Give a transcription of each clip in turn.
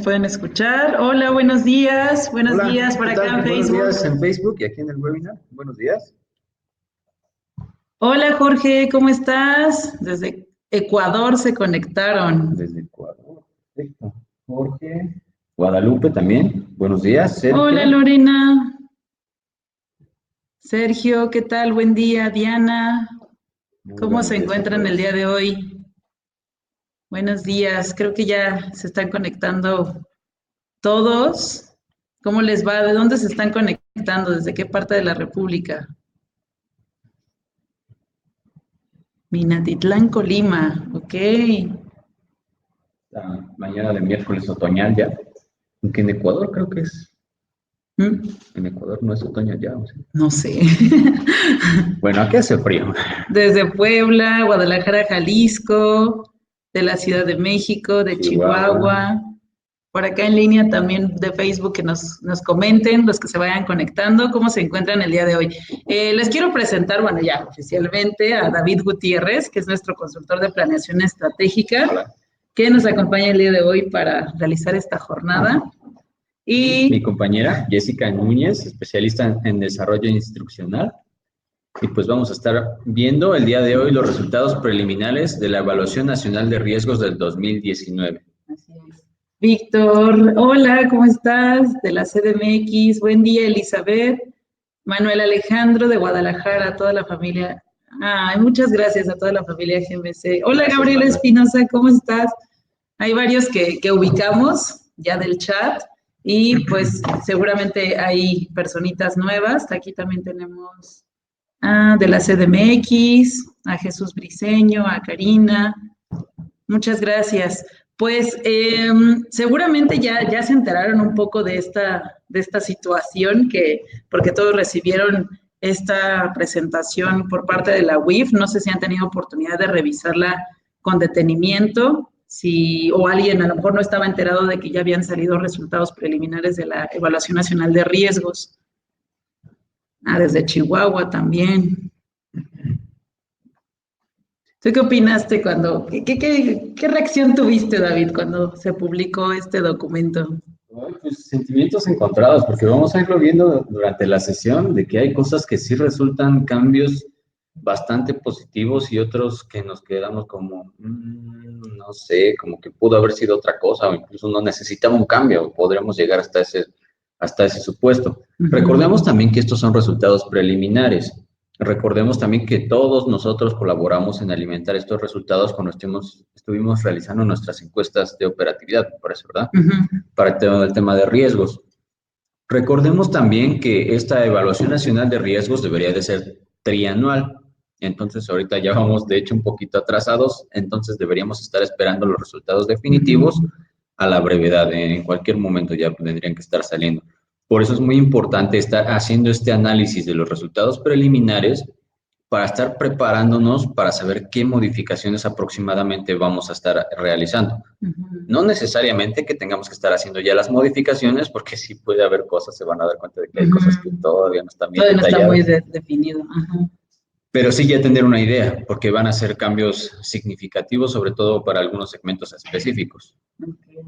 Pueden escuchar. Hola, buenos días. Buenos Hola, días por ¿qué acá tal? en Buenos Facebook. días en Facebook y aquí en el webinar. Buenos días. Hola, Jorge, ¿cómo estás? Desde Ecuador se conectaron. Desde Ecuador. Perfecto. Jorge. Guadalupe también. Buenos días, Hola, Sergio. Lorena. Sergio, ¿qué tal? Buen día. Diana, Muy ¿cómo buenos se días a encuentran el día todos. de hoy? Buenos días. Creo que ya se están conectando todos. ¿Cómo les va? ¿De dónde se están conectando? ¿Desde qué parte de la República? Minatitlán, Colima. Ok. La mañana de miércoles otoñal ya. Aunque en Ecuador creo que es. ¿Mm? En Ecuador no es otoño ya. ¿O sí? No sé. Bueno, aquí hace frío. Desde Puebla, Guadalajara, Jalisco, de la Ciudad de México, de Chihuahua. Chihuahua. Por acá en línea también de Facebook que nos comenten, los que se vayan conectando, cómo se encuentran el día de hoy. Les quiero presentar, bueno, ya oficialmente a David Gutiérrez, que es nuestro consultor de planeación estratégica, Hola. que nos acompaña el día de hoy para realizar esta jornada. Y mi Y compañera Jessica Núñez, especialista en desarrollo instruccional. Y pues vamos a estar viendo el día de hoy los resultados preliminares de la Evaluación Nacional de Riesgos del 2019. así es. Víctor, hola, ¿cómo estás? De la CDMX, buen día, Elizabeth. Manuel Alejandro de Guadalajara, toda la familia. Ay, muchas gracias a toda la familia GMC. Hola, Gracias, Gabriela Manuel. Espinosa, ¿cómo estás? Hay varios que ubicamos ya del chat y pues seguramente hay personitas nuevas. Aquí también tenemos de la CDMX, a Jesús Briceño, a Karina. Muchas gracias. Pues seguramente ya se enteraron un poco de esta situación, porque todos recibieron esta presentación por parte de la UIF. No sé si han tenido oportunidad de revisarla con detenimiento, si, o alguien a lo mejor no estaba enterado de que ya habían salido resultados preliminares de la Evaluación Nacional de Riesgos. Desde Chihuahua también. ¿Tú qué opinaste qué reacción tuviste, David, cuando se publicó este documento? Ay, pues sentimientos encontrados, porque vamos a irlo viendo durante la sesión de que hay cosas que sí resultan cambios bastante positivos y otros que nos quedamos como, no sé, como que pudo haber sido otra cosa o incluso no necesitaba un cambio, podríamos llegar hasta ese supuesto. Recordemos también que estos son resultados preliminares. Recordemos también que todos nosotros colaboramos en alimentar estos resultados cuando estuvimos realizando nuestras encuestas de operatividad, me parece, ¿verdad? Para todo el tema de riesgos. Recordemos también que esta evaluación nacional de riesgos debería de ser trianual. Entonces, ahorita ya vamos, de hecho, un poquito atrasados, entonces deberíamos estar esperando los resultados definitivos a la brevedad. En cualquier momento ya tendrían que estar saliendo. Por eso es muy importante estar haciendo este análisis de los resultados preliminares para estar preparándonos para saber qué modificaciones aproximadamente vamos a estar realizando. No necesariamente que tengamos que estar haciendo ya las modificaciones, porque sí puede haber cosas, se van a dar cuenta de que hay cosas que todavía no están bien Todavía no está muy detalladas, definido. Ajá. pero sí ya tener una idea, porque van a ser cambios significativos, sobre todo para algunos segmentos específicos. Okay.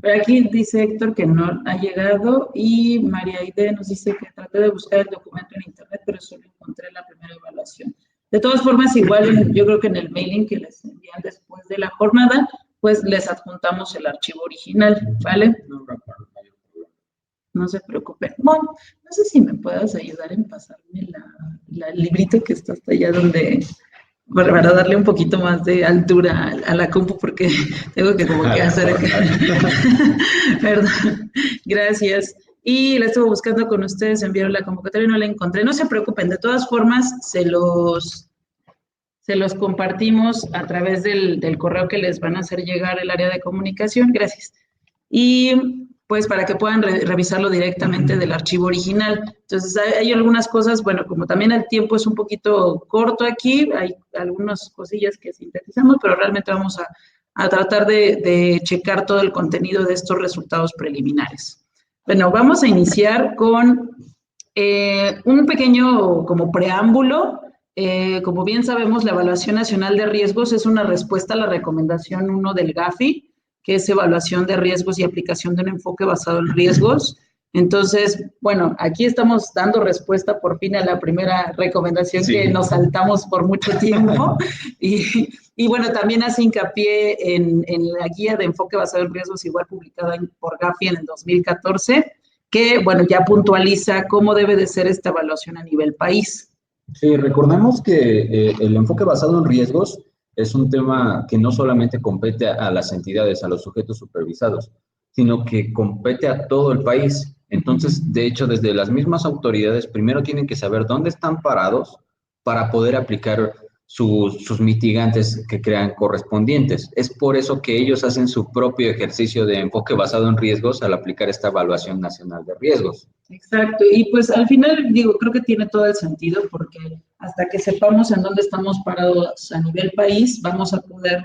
Pero aquí dice Héctor que no ha llegado y María Aide nos dice que traté de buscar el documento en internet, pero solo encontré la primera evaluación. De todas formas, igual yo creo que en el mailing que les envían después de la jornada, pues les adjuntamos el archivo original, ¿vale? No se preocupen. Bueno, no sé si me puedas ayudar en pasarme el librito que está hasta allá donde, para darle un poquito más de altura a la compu, porque tengo que como A que la hacer jornada. Perdón, gracias. Y la estuve buscando con ustedes, enviaron la convocatoria y no la encontré. No se preocupen, de todas formas, se los compartimos a través del correo que les van a hacer llegar el área de comunicación. Gracias. Y pues para que puedan revisarlo directamente del archivo original. Entonces hay algunas cosas, bueno, como también el tiempo es un poquito corto aquí, hay algunas cosillas que sintetizamos, pero realmente vamos a tratar de checar todo el contenido de estos resultados preliminares. Bueno, vamos a iniciar con un pequeño como preámbulo. Como bien sabemos, la Evaluación Nacional de Riesgos es una respuesta a la recomendación 1 del GAFI, que es evaluación de riesgos y aplicación de un enfoque basado en riesgos. Entonces, bueno, aquí estamos dando respuesta por fin a la primera recomendación que nos saltamos por mucho tiempo. Y bueno, también hace hincapié en la guía de enfoque basado en riesgos, igual publicada por Gafi en el 2014, que, bueno, ya puntualiza cómo debe de ser esta evaluación a nivel país. Sí, recordemos que el enfoque basado en riesgos es un tema que no solamente compete a las entidades, a los sujetos supervisados, sino que compete a todo el país. Entonces, de hecho, desde las mismas autoridades, primero tienen que saber dónde están parados para poder aplicar sus mitigantes que crean correspondientes. Es por eso que ellos hacen su propio ejercicio de enfoque basado en riesgos al aplicar esta evaluación nacional de riesgos. Exacto, y pues al final, digo, creo que tiene todo el sentido porque hasta que sepamos en dónde estamos parados a nivel país, vamos a poder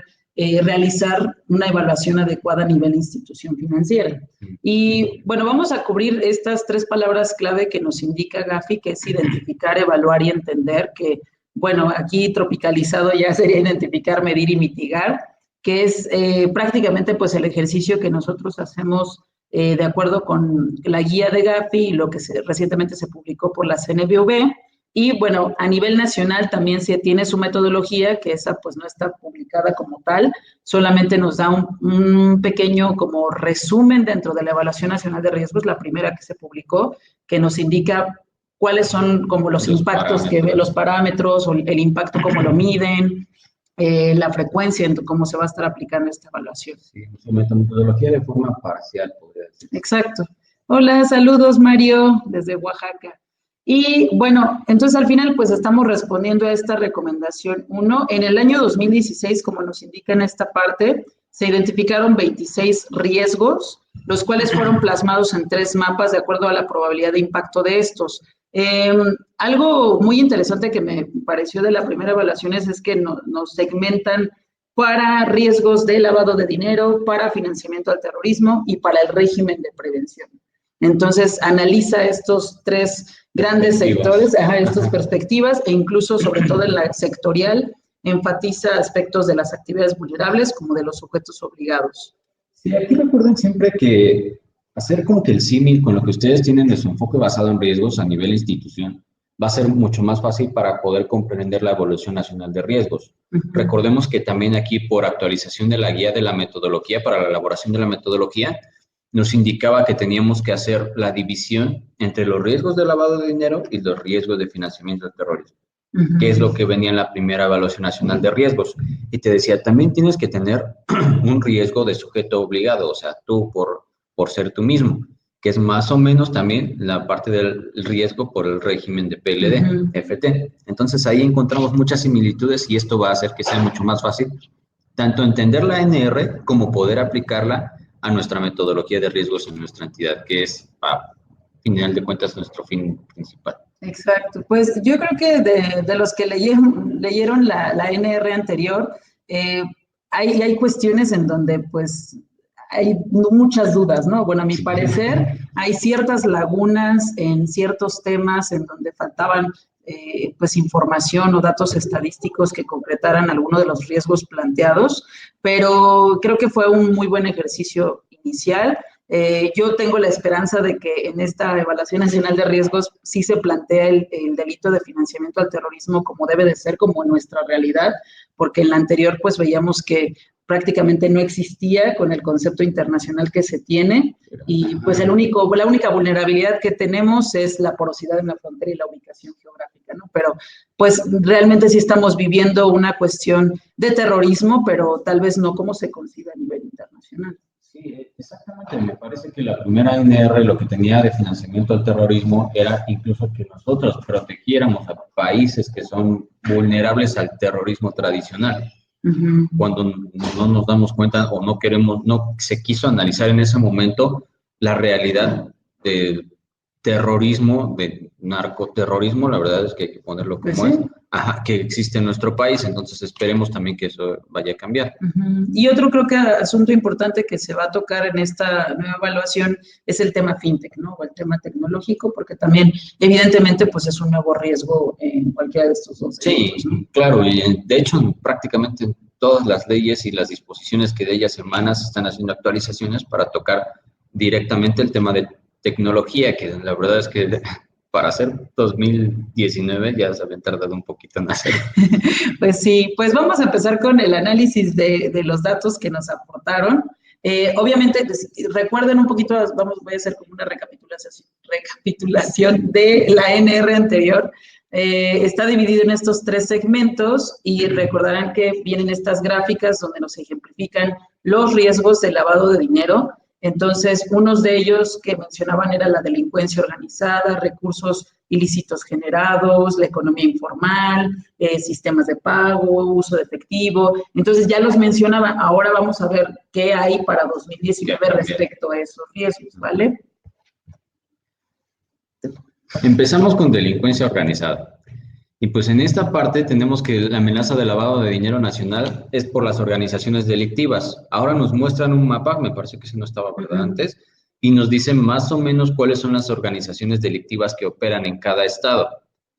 realizar una evaluación adecuada a nivel institución financiera. Y bueno, vamos a cubrir estas 3 palabras clave que nos indica Gafi, que es identificar, evaluar y entender, que bueno, aquí tropicalizado ya sería identificar, medir y mitigar, que es prácticamente pues el ejercicio que nosotros hacemos de acuerdo con la guía de Gafi y lo que recientemente se publicó por la CNBV. Y bueno, a nivel nacional también se tiene su metodología, que esa pues no está publicada como tal, solamente nos da un pequeño como resumen dentro de la Evaluación Nacional de Riesgos, la primera que se publicó, que nos indica cuáles son como los impactos, los parámetros o el impacto, cómo lo miden, la frecuencia en cómo se va a estar aplicando esta evaluación. Sí, su metodología de forma parcial, podría decir. Exacto. Hola, saludos Mario, desde Oaxaca. Y bueno, entonces al final pues estamos respondiendo a esta recomendación 1. En el año 2016, como nos indica en esta parte, se identificaron 26 riesgos, los cuales fueron plasmados en 3 mapas de acuerdo a la probabilidad de impacto de estos. Algo muy interesante que me pareció de la primera evaluación es que nos segmentan para riesgos de lavado de dinero, para financiamiento al terrorismo y para el régimen de prevención. Entonces, analiza estos 3 grandes sectores, estas perspectivas, e incluso, sobre todo en la sectorial, enfatiza aspectos de las actividades vulnerables como de los sujetos obligados. Sí, aquí recuerden siempre que hacer como que el símil con lo que ustedes tienen de su enfoque basado en riesgos a nivel institución va a ser mucho más fácil para poder comprender la evaluación nacional de riesgos. Recordemos que también aquí, por actualización de la guía de la metodología, para la elaboración de la metodología, nos indicaba que teníamos que hacer la división entre los riesgos de lavado de dinero y los riesgos de financiamiento del terrorismo, que es lo que venía en la primera evaluación nacional de riesgos. Y te decía, también tienes que tener un riesgo de sujeto obligado, o sea, tú por ser tú mismo, que es más o menos también la parte del riesgo por el régimen de PLD, FT. Entonces ahí encontramos muchas similitudes y esto va a hacer que sea mucho más fácil tanto entender la NR como poder aplicarla a nuestra metodología de riesgos en nuestra entidad, que es, a final de cuentas, nuestro fin principal. Exacto. Pues yo creo que de los que leyeron la NR anterior, hay cuestiones en donde pues hay muchas dudas, ¿no? Bueno, a mi parecer hay ciertas lagunas en ciertos temas en donde faltaban pues información o datos estadísticos que concretaran alguno de los riesgos planteados, pero creo que fue un muy buen ejercicio inicial. Yo tengo la esperanza de que en esta Evaluación Nacional de Riesgos sí se plantea el delito de financiamiento al terrorismo como debe de ser, como nuestra realidad, porque en la anterior pues veíamos que prácticamente no existía con el concepto internacional que se tiene y pues la única vulnerabilidad que tenemos es la porosidad en la frontera y la ubicación geográfica, ¿no? Pero pues realmente sí estamos viviendo una cuestión de terrorismo, pero tal vez no como se concibe a nivel internacional. Sí, exactamente. Me parece que la primera NR lo que tenía de financiamiento al terrorismo era incluso que nosotros protegiéramos a países que son vulnerables al terrorismo tradicional. Cuando no nos damos cuenta o no se quiso analizar en ese momento la realidad del terrorismo, de narcoterrorismo, la verdad es que hay que ponerlo como es, que existe en nuestro país, entonces esperemos también que eso vaya a cambiar. Y otro creo que asunto importante que se va a tocar en esta nueva evaluación es el tema fintech, ¿no? O el tema tecnológico, porque también evidentemente pues es un nuevo riesgo en cualquiera de estos dos. Sí, ¿no? Claro, y de hecho prácticamente en todas las leyes y las disposiciones que de ellas emanan están haciendo actualizaciones para tocar directamente el tema de tecnología, que la verdad es que para hacer 2019 ya se habían tardado un poquito en hacer. Pues sí, pues vamos a empezar con el análisis de los datos que nos aportaron. Obviamente, recuerden un poquito, voy a hacer como una recapitulación de la NR anterior. Está dividido en estos 3 segmentos y recordarán que vienen estas gráficas donde nos ejemplifican los riesgos de lavado de dinero. Entonces, unos de ellos que mencionaban era la delincuencia organizada, recursos ilícitos generados, la economía informal, sistemas de pago, uso de efectivo. Entonces, ya los mencionaba, ahora vamos a ver qué hay para 2019 respecto a esos riesgos, ¿vale? Empezamos con delincuencia organizada. Y pues en esta parte tenemos que la amenaza de lavado de dinero nacional es por las organizaciones delictivas. Ahora nos muestran un mapa, me parece que ese no estaba, ¿verdad? Antes, y nos dicen más o menos cuáles son las organizaciones delictivas que operan en cada estado.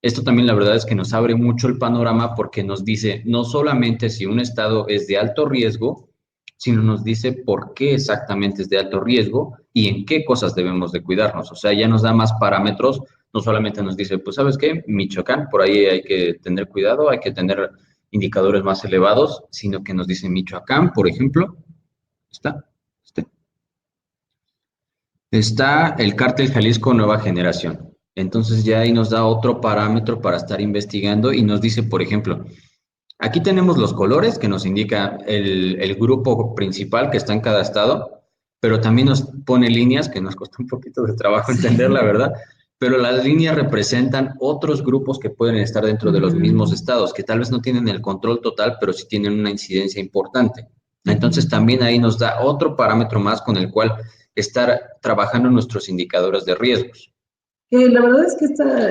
Esto también la verdad es que nos abre mucho el panorama porque nos dice no solamente si un estado es de alto riesgo, sino nos dice por qué exactamente es de alto riesgo y en qué cosas debemos de cuidarnos. O sea, ya nos da más parámetros, no solamente nos dice, pues, ¿sabes qué? Michoacán, por ahí hay que tener cuidado, hay que tener indicadores más elevados, sino que nos dice Michoacán, por ejemplo, está el Cártel Jalisco Nueva Generación. Entonces ya ahí nos da otro parámetro para estar investigando y nos dice, por ejemplo, aquí tenemos los colores que nos indica el grupo principal que está en cada estado, pero también nos pone líneas que nos costó un poquito de trabajo entender, la verdad, pero las líneas representan otros grupos que pueden estar dentro de los mismos estados, que tal vez no tienen el control total, pero sí tienen una incidencia importante. Entonces también ahí nos da otro parámetro más con el cual estar trabajando nuestros indicadores de riesgos. La verdad es que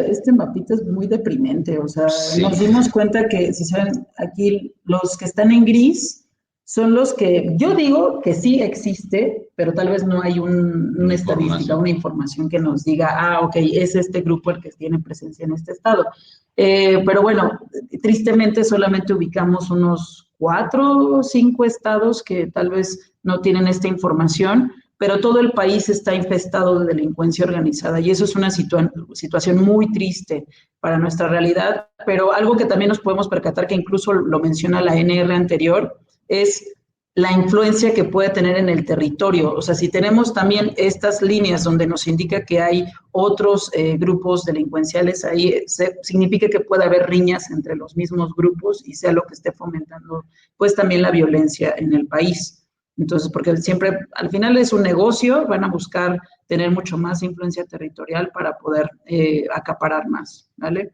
este mapita es muy deprimente, o sea, Sí. Nos dimos cuenta que, si saben, aquí los que están en gris son los que, yo digo que sí existe, pero tal vez no hay una estadística, una información que nos diga, ok, es este grupo el que tiene presencia en este estado. Pero bueno, tristemente solamente ubicamos unos 4 o 5 estados que tal vez no tienen esta información, pero todo el país está infestado de delincuencia organizada y eso es una situación muy triste para nuestra realidad, pero algo que también nos podemos percatar, que incluso lo menciona la NR anterior, es la influencia que puede tener en el territorio. O sea, si tenemos también estas líneas donde nos indica que hay otros grupos delincuenciales ahí, significa que puede haber riñas entre los mismos grupos y sea lo que esté fomentando, pues también la violencia en el país. Entonces, porque siempre, al final es un negocio, van a buscar tener mucho más influencia territorial para poder acaparar más, ¿vale?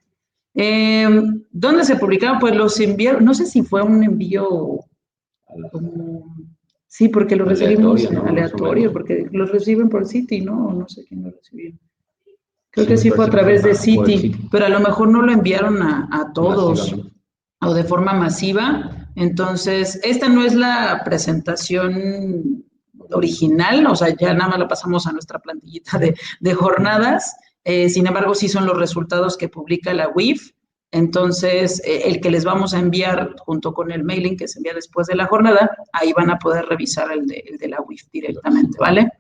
¿Dónde se publicaron? Pues los enviaron, no sé si fue un envío como, sí, porque lo recibimos aleatorio, porque los reciben por Citi, ¿no? No sé quién lo recibió. Creo que sí fue a través de Citi, pero a lo mejor no lo enviaron a todos o de forma masiva. Entonces, esta no es la presentación original, o sea, ya nada más la pasamos a nuestra plantillita de jornadas. Sin embargo, sí son los resultados que publica la UIF. Entonces, el que les vamos a enviar junto con el mailing que se envía después de la jornada, ahí van a poder revisar el de la UIF directamente, ¿vale?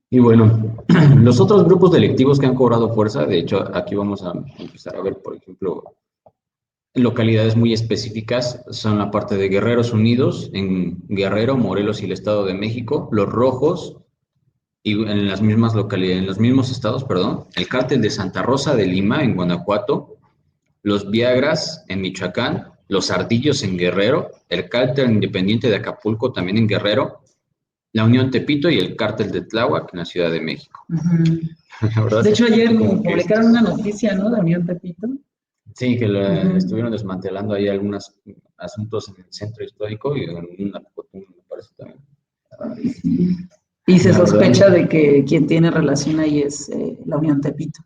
Y bueno, los otros grupos delictivos que han cobrado fuerza, de hecho, aquí vamos a empezar a ver, por ejemplo, localidades muy específicas, son la parte de Guerreros Unidos, en Guerrero, Morelos y el Estado de México, los Rojos, y en las mismas localidades, en los mismos estados, perdón, el Cártel de Santa Rosa de Lima, en Guanajuato, los Viagras, en Michoacán, los Ardillos, en Guerrero, el Cártel Independiente de Acapulco, también en Guerrero, la Unión Tepito y el Cártel de Tláhuac en la Ciudad de México. De hecho, ayer publicaron una noticia, ¿no? De Unión Tepito. Sí, que estuvieron desmantelando ahí algunos asuntos en el centro histórico y en una me parece también. Y se sospecha de que quien tiene relación ahí es la Unión Tepito.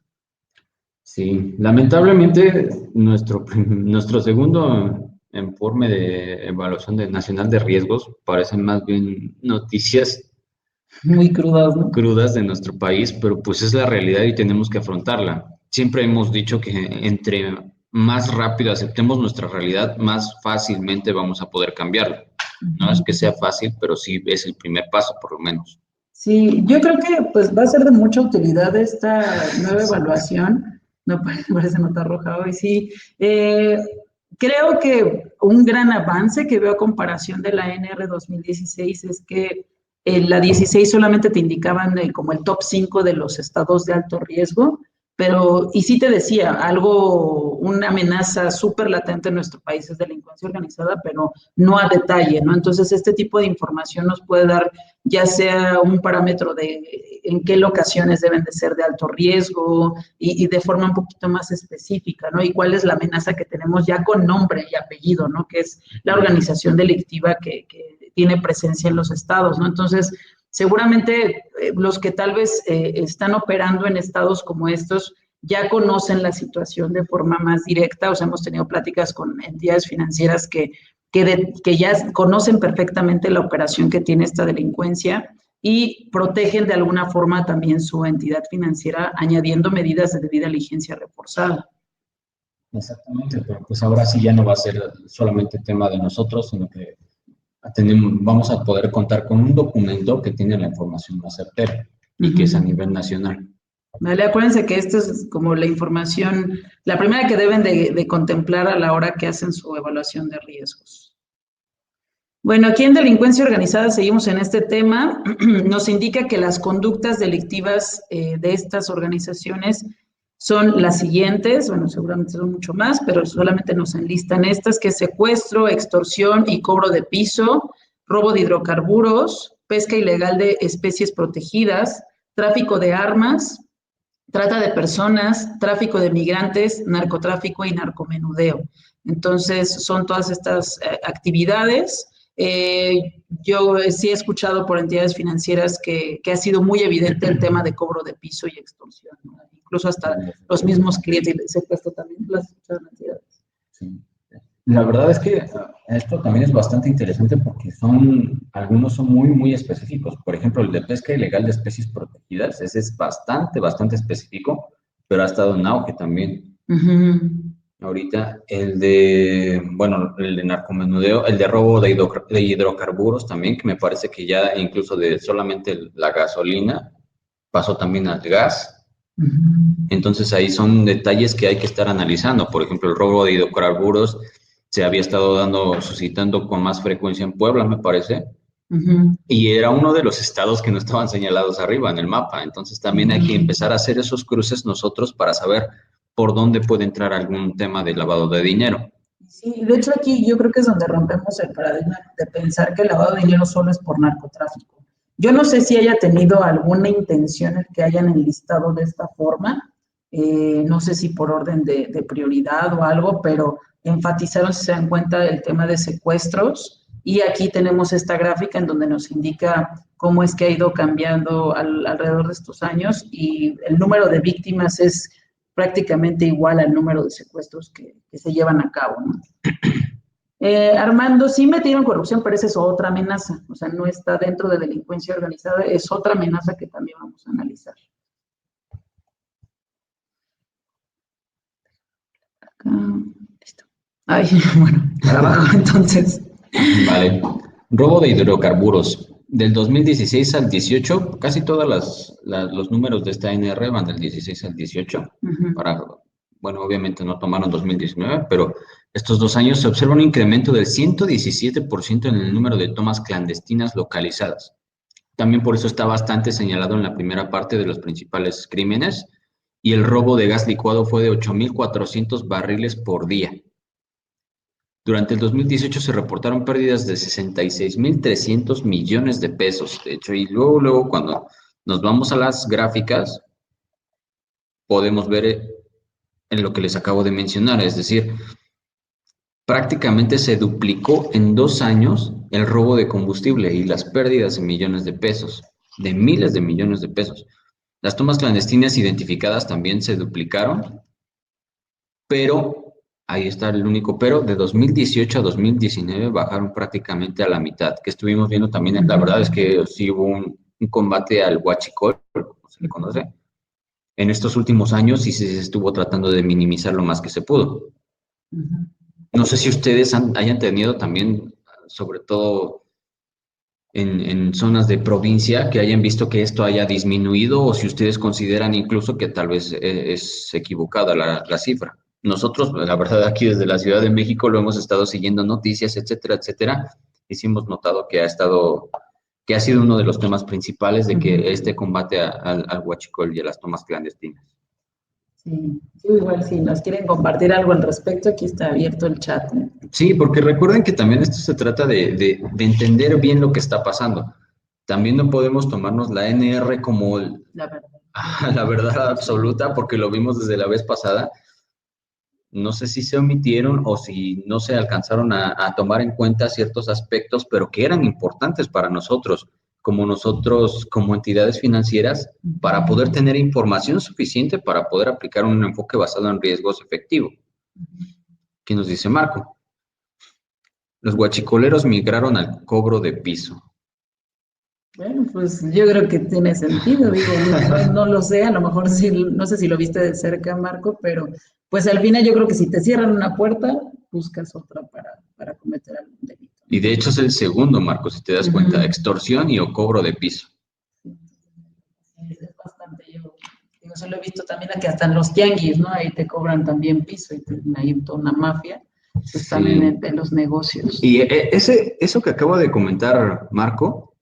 Sí, lamentablemente nuestro segundo informe de evaluación nacional de riesgos parecen más bien noticias muy crudas, ¿no? Crudas de nuestro país, pero pues es la realidad y tenemos que afrontarla. Siempre hemos dicho que entre más rápido aceptemos nuestra realidad, más fácilmente vamos a poder cambiarlo. No es que sea fácil, pero sí es el primer paso, por lo menos. Sí, yo creo que pues va a ser de mucha utilidad esta nueva evaluación. No parece nota roja hoy, sí. Creo que un gran avance que veo a comparación de la NR 2016 es que en la 16 solamente te indicaban como el top 5 de los estados de alto riesgo, pero, y sí te decía, algo, una amenaza súper latente en nuestro país es delincuencia organizada, pero no a detalle, ¿no? Entonces, este tipo de información nos puede dar ya sea un parámetro de en qué locaciones deben de ser de alto riesgo y de forma un poquito más específica, ¿no? Y cuál es la amenaza que tenemos ya con nombre y apellido, ¿no? Que es la organización delictiva que tiene presencia en los estados, ¿no? Entonces, seguramente los que tal vez están operando en estados como estos ya conocen la situación de forma más directa, o sea, hemos tenido pláticas con entidades financieras que ya conocen perfectamente la operación que tiene esta delincuencia y protegen de alguna forma también su entidad financiera añadiendo medidas de debida diligencia reforzada. Exactamente, pero pues ahora sí ya no va a ser solamente tema de nosotros, sino que vamos a poder contar con un documento que tiene la información más certera y que es a nivel nacional. Vale, acuérdense que esta es como la información, la primera que deben de contemplar a la hora que hacen su evaluación de riesgos. Bueno, aquí en delincuencia organizada seguimos en este tema. Nos indica que las conductas delictivas de estas organizaciones son las siguientes, bueno, seguramente son mucho más, pero solamente nos enlistan estas, que es secuestro, extorsión y cobro de piso, robo de hidrocarburos, pesca ilegal de especies protegidas, tráfico de armas, trata de personas, tráfico de migrantes, narcotráfico y narcomenudeo. Entonces, son todas estas actividades. Yo sí he escuchado por entidades financieras que ha sido muy evidente el tema de cobro de piso y extorsión, ¿no? Incluso hasta los mismos clientes se puesto también las entidades. Sí. La verdad es que esto también es bastante interesante porque algunos son muy, muy específicos. Por ejemplo, el de pesca ilegal de especies protegidas, ese es bastante, bastante específico, pero ha estado en auge también. Ahorita el de narcomenudeo, el de robo de hidrocarburos también, que me parece que ya incluso de solamente la gasolina pasó también al gas. Entonces ahí son detalles que hay que estar analizando. Por ejemplo, el robo de hidrocarburos se había estado suscitando con más frecuencia en Puebla, me parece, y era uno de los estados que no estaban señalados arriba en el mapa. Entonces también hay que empezar a hacer esos cruces nosotros para saber por dónde puede entrar algún tema de lavado de dinero. Sí, de hecho aquí yo creo que es donde rompemos el paradigma de pensar que el lavado de dinero solo es por narcotráfico. Yo no sé si haya tenido alguna intención el que hayan enlistado de esta forma, no sé si por orden de prioridad o algo, pero enfatizaron, si se dan cuenta, el tema de secuestros y aquí tenemos esta gráfica en donde nos indica cómo es que ha ido cambiando alrededor de estos años y el número de víctimas es prácticamente igual al número de secuestros que se llevan a cabo, ¿no? Armando, sí metieron corrupción, pero esa es otra amenaza, o sea, no está dentro de delincuencia organizada, es otra amenaza que también vamos a analizar. Acá, listo. Ay, bueno, para abajo entonces. Vale. Robo de hidrocarburos. Del 2016 al 18, casi todos los números de esta NR van del 16 al 18. Bueno, obviamente no tomaron 2019, pero estos 2 años se observa un incremento del 117% en el número de tomas clandestinas localizadas. También por eso está bastante señalado en la primera parte de los principales crímenes. Y el robo de gas licuado fue de 8.400 barriles por día. Durante el 2018 se reportaron pérdidas de 66.300 millones de pesos. De hecho, y luego cuando nos vamos a las gráficas, podemos ver en lo que les acabo de mencionar, es decir, prácticamente se duplicó en 2 años el robo de combustible y las pérdidas de millones de pesos, de miles de millones de pesos. Las tomas clandestinas identificadas también se duplicaron, pero ahí está el único pero, de 2018 a 2019 bajaron prácticamente a la mitad, que estuvimos viendo también, la verdad es que sí hubo un combate al huachicol, como se le conoce, en estos últimos años y se estuvo tratando de minimizar lo más que se pudo. Ujú. No sé si ustedes hayan tenido también, sobre todo en zonas de provincia, que hayan visto que esto haya disminuido o si ustedes consideran incluso que tal vez es equivocada la cifra. Nosotros, la verdad, aquí desde la Ciudad de México lo hemos estado siguiendo noticias, etcétera, etcétera, y sí hemos notado que ha sido uno de los temas principales de que Ujú. este combate al huachicol y a las tomas clandestinas. Sí, sí, igual si nos quieren compartir algo al respecto, aquí está abierto el chat, ¿eh? Sí, porque recuerden que también esto se trata de entender bien lo que está pasando. También no podemos tomarnos la NR como La verdad. la verdad absoluta, porque lo vimos desde la vez pasada. No sé si se omitieron o si no se alcanzaron a tomar en cuenta ciertos aspectos, pero que eran importantes para nosotros, como entidades financieras, para poder tener información suficiente para poder aplicar un enfoque basado en riesgos efectivo. ¿Qué nos dice Marco? Los guachicoleros migraron al cobro de piso. Bueno, pues yo creo que tiene sentido, digo, no lo sé, a lo mejor sí, no sé si lo viste de cerca, Marco, pero pues al final yo creo que si te cierran una puerta, buscas otra para cometer algún delito, Y ¿no? de hecho es el segundo, Marco, si te das cuenta, Ujú. extorsión y o cobro de piso. Sí, es bastante, yo digo, se lo he visto también aquí hasta en los tianguis, ¿no? Ahí te cobran también piso y tienen ahí toda una mafia, pues también Sí. en los negocios. Y eso que acabo de comentar, Marco,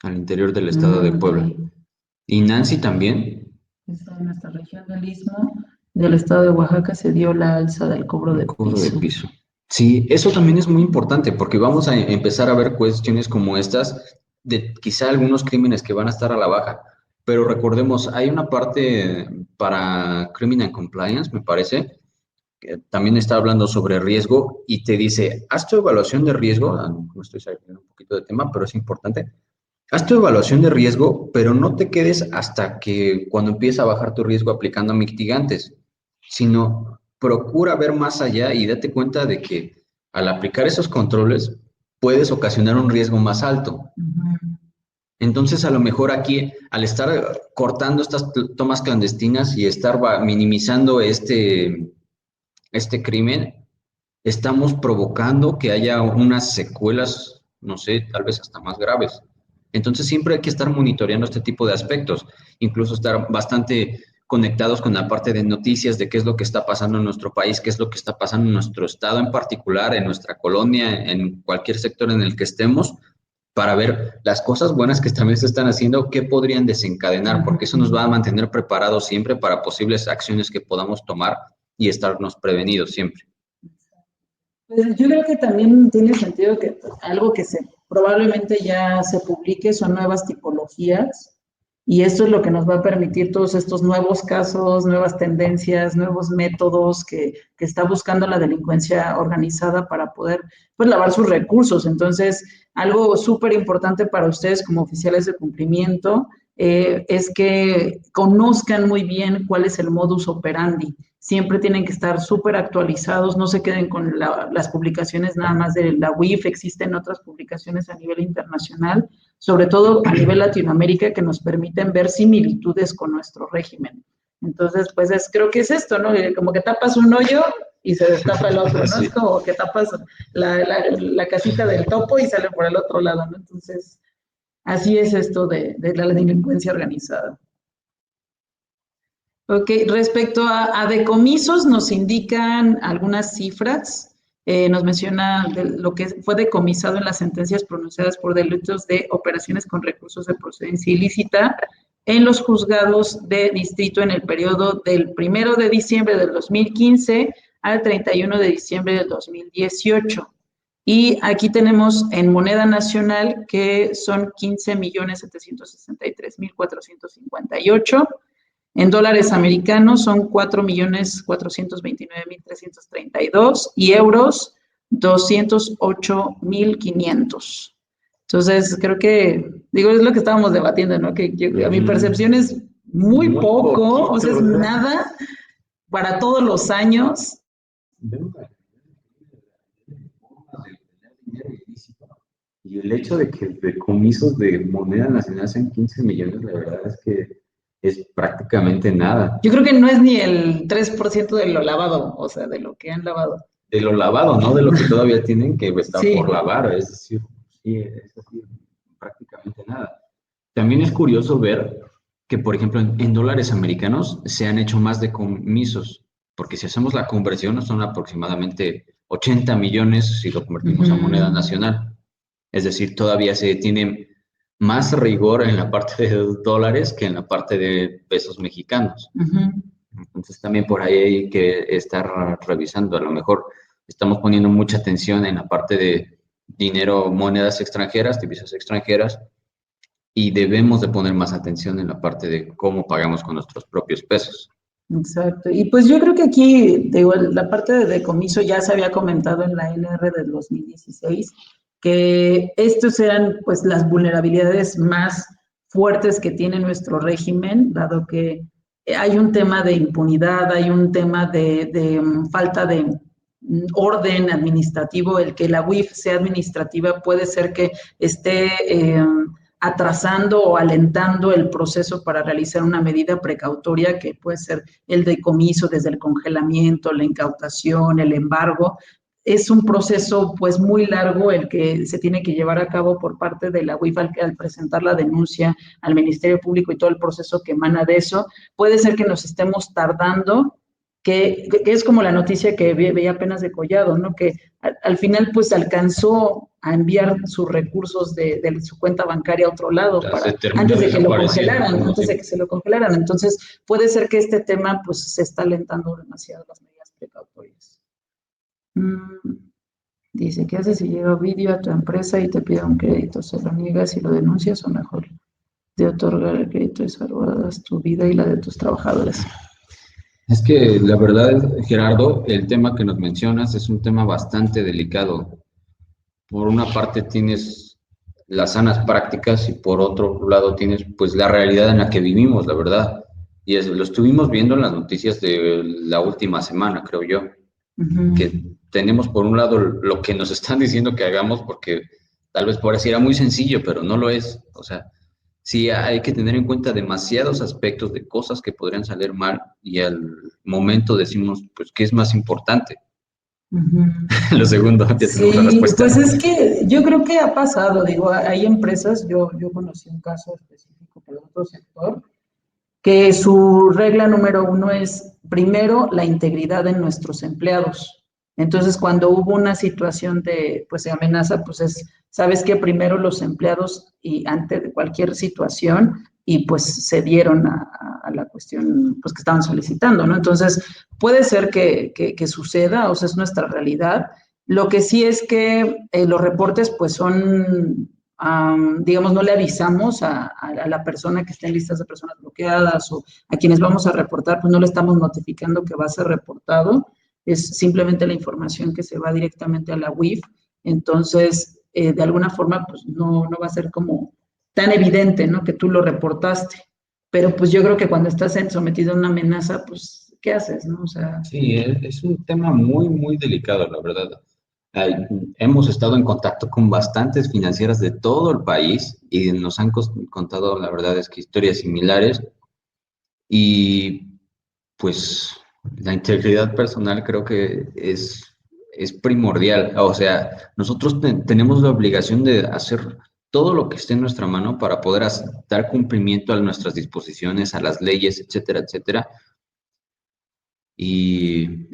al interior del estado de Ok. Puebla. Y Nancy también, Esta en nuestra región del Istmo del estado de Oaxaca se dio la alza del cobro el de cobro de piso. piso. Sí, eso también es muy importante porque vamos a empezar a ver cuestiones como estas de quizá algunos crímenes que van a estar a la baja. Pero recordemos, hay una parte para Criminal Compliance, me parece, que también está hablando sobre riesgo y te dice, haz tu evaluación de riesgo, no estoy saliendo un poquito de tema, pero es importante. Haz tu evaluación de riesgo, pero no te quedes hasta que cuando empieza a bajar tu riesgo aplicando mitigantes, sino procura ver más allá y date cuenta de que al aplicar esos controles puedes ocasionar un riesgo más alto. Ujú. Entonces, a lo mejor aquí, al estar cortando estas tomas clandestinas y estar minimizando este crimen, estamos provocando que haya unas secuelas, no sé, tal vez hasta más graves. Entonces siempre hay que estar monitoreando este tipo de aspectos, incluso estar bastante conectados con la parte de noticias de qué es lo que está pasando en nuestro país, qué es lo que está pasando en nuestro estado en particular, en nuestra colonia, en cualquier sector en el que estemos, para ver las cosas buenas que también se están haciendo, qué podrían desencadenar, porque eso nos va a mantener preparados siempre para posibles acciones que podamos tomar y estarnos prevenidos siempre. Pues yo creo que también tiene sentido que algo que probablemente ya se publique son nuevas tipologías y esto es lo que nos va a permitir todos estos nuevos casos, nuevas tendencias, nuevos métodos que está buscando la delincuencia organizada para poder pues lavar sus recursos. Entonces, algo súper importante para ustedes como oficiales de cumplimiento es que conozcan muy bien cuál es el modus operandi. Siempre tienen que estar súper actualizados, no se queden con las publicaciones nada más de la UIF, existen otras publicaciones a nivel internacional, sobre todo a nivel Latinoamérica, que nos permiten ver similitudes con nuestro régimen. Entonces, pues creo que es esto, ¿no? Como que tapas un hoyo y se destapa el otro, ¿no? Sí. Es como que tapas la casita del topo y sale por el otro lado, ¿no? Entonces, así es esto de la delincuencia organizada. Ok, respecto a decomisos, nos indican algunas cifras. Nos menciona lo que fue decomisado en las sentencias pronunciadas por delitos de operaciones con recursos de procedencia ilícita en los juzgados de distrito en el periodo del 1 de diciembre del 2015 al 31 de diciembre del 2018. Y aquí tenemos en moneda nacional que son 15.763.458. En dólares americanos son 4.429.332 y euros 208.500. Entonces, creo que, digo, es lo que estábamos debatiendo, ¿no? Que a mi percepción es muy Muy poco, o sea, poquito, es ¿verdad? nada para todos los años. Y el hecho de que decomisos de moneda nacional sean 15 millones, la verdad es que es prácticamente nada. Yo creo que no es ni el 3% de lo lavado, o sea, de lo que han lavado. De lo lavado, ¿no? De lo que todavía tienen que estar Sí. por lavar, es decir, sí, es decir, prácticamente nada. También es curioso ver que, por ejemplo, en dólares americanos se han hecho más decomisos, porque si hacemos la conversión son aproximadamente 80 millones si lo convertimos a moneda nacional. Es decir, todavía se tiene más rigor en la parte de dólares que en la parte de pesos mexicanos. Entonces también por ahí hay que estar revisando. A lo mejor estamos poniendo mucha atención en la parte de dinero, monedas extranjeras, divisas extranjeras, y debemos de poner más atención en la parte de cómo pagamos con nuestros propios pesos. Exacto. Y pues yo creo que aquí, digo, la parte de decomiso ya se había comentado en la NR del 2016, que estos eran pues las vulnerabilidades más fuertes que tiene nuestro régimen, dado que hay un tema de impunidad, hay un tema de falta de orden administrativo. El que la UIF sea administrativa puede ser que esté atrasando o alentando el proceso para realizar una medida precautoria que puede ser el decomiso desde el congelamiento, la incautación, el embargo. Es un proceso pues muy largo el que se tiene que llevar a cabo por parte de la UIF al presentar la denuncia al Ministerio Público y todo el proceso que emana de eso. Puede ser que nos estemos tardando, que es como la noticia que veía apenas de Collado, ¿no? Que al final pues alcanzó a enviar sus recursos de su cuenta bancaria a otro lado antes de que lo congelaran, antes de que se lo congelaran. Entonces puede ser que este tema pues se está alentando demasiado las medidas precautorias. Dice, ¿qué haces si llega Ovidio a tu empresa y te pide un crédito? ¿Se lo niegas y lo denuncias o mejor de otorgar el crédito y salvadas tu vida y la de tus trabajadores? Es que la verdad, Gerardo, el tema que nos mencionas es un tema bastante delicado. Por una parte tienes las sanas prácticas y por otro lado tienes pues la realidad en la que vivimos, la verdad. Y lo estuvimos viendo en las noticias de la última semana, creo yo, que tenemos por un lado lo que nos están diciendo que hagamos, porque tal vez pareciera muy sencillo, pero no lo es. O sea, sí hay que tener en cuenta demasiados aspectos de cosas que podrían salir mal y al momento decimos, pues, ¿qué es más importante? Lo segundo, ya tenemos la Sí, respuesta. pues es que yo creo que ha pasado, digo, hay empresas, yo conocí un caso específico por otro sector, que su regla número uno es, primero, la integridad de nuestros empleados. Entonces, cuando hubo una situación pues, de amenaza, pues sabes que primero los empleados y ante de cualquier situación, y pues se dieron a la cuestión pues, que estaban solicitando, ¿no? Entonces, puede ser que suceda, o sea, es nuestra realidad. Lo que sí es que los reportes pues son digamos, no le avisamos a la persona que esté en listas de personas bloqueadas o a quienes vamos a reportar, pues no le estamos notificando que va a ser reportado, es simplemente la información que se va directamente a la UIF, entonces, de alguna forma, pues no va a ser como tan evidente, ¿no? Que tú lo reportaste, pero pues yo creo que cuando estás sometido a una amenaza, pues, ¿qué haces, no? O sea... Sí, es un tema muy, muy delicado, la verdad. Ay, hemos estado en contacto con bastantes financieras de todo el país y nos han contado, la verdad es que historias similares y pues la integridad personal creo que es primordial. O sea, nosotros tenemos la obligación de hacer todo lo que esté en nuestra mano para poder dar cumplimiento a nuestras disposiciones, a las leyes, etcétera, etcétera. Y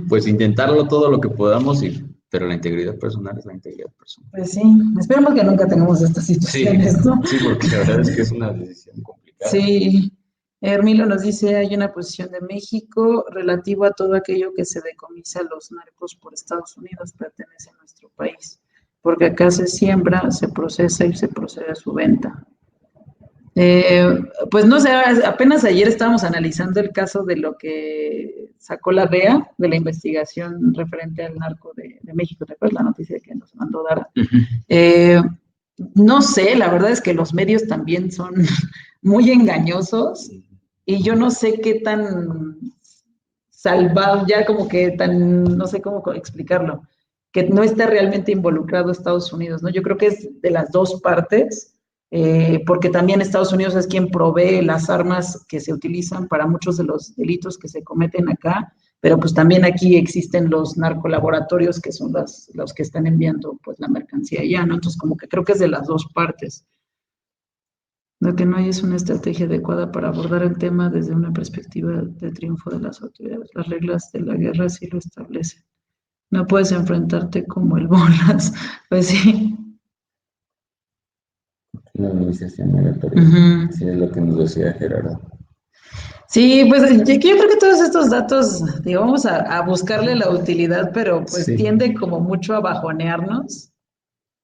pues intentarlo todo lo que podamos, pero la integridad personal es la integridad personal. Pues sí, esperemos que nunca tengamos estas situaciones, Sí, ¿no? sí, porque la verdad es que es una decisión complicada. Sí, Hermilo nos dice, hay una posición de México relativo a todo aquello que se decomisa a los narcos por Estados Unidos, pertenece a nuestro país, porque acá se siembra, se procesa y se procede a su venta. Pues no sé, apenas ayer estábamos analizando el caso de lo que sacó la DEA de la investigación referente al narco de México. ¿Te acuerdas la noticia que nos mandó Dara? No sé, la verdad es que los medios también son muy engañosos y yo no sé qué tan salvado, ya como que tan, no sé cómo explicarlo, que no está realmente involucrado Estados Unidos, ¿no? Yo creo que es de las dos partes, porque también Estados Unidos es quien provee las armas que se utilizan para muchos de los delitos que se cometen acá, pero pues también aquí existen los narcolaboratorios que son los que están enviando pues la mercancía allá, ¿no? Entonces como que creo que es de las dos partes. Lo que no hay es una estrategia adecuada para abordar el tema desde una perspectiva de triunfo de las autoridades. Las reglas de la guerra sí lo establecen. No puedes enfrentarte como el bolas. Pues sí. La organización migratoria. Ujú. Sí, es lo que nos decía Gerardo. Sí, pues yo creo que todos estos datos, digo, vamos a buscarle la utilidad, pero pues Sí, tiende como mucho a bajonearnos,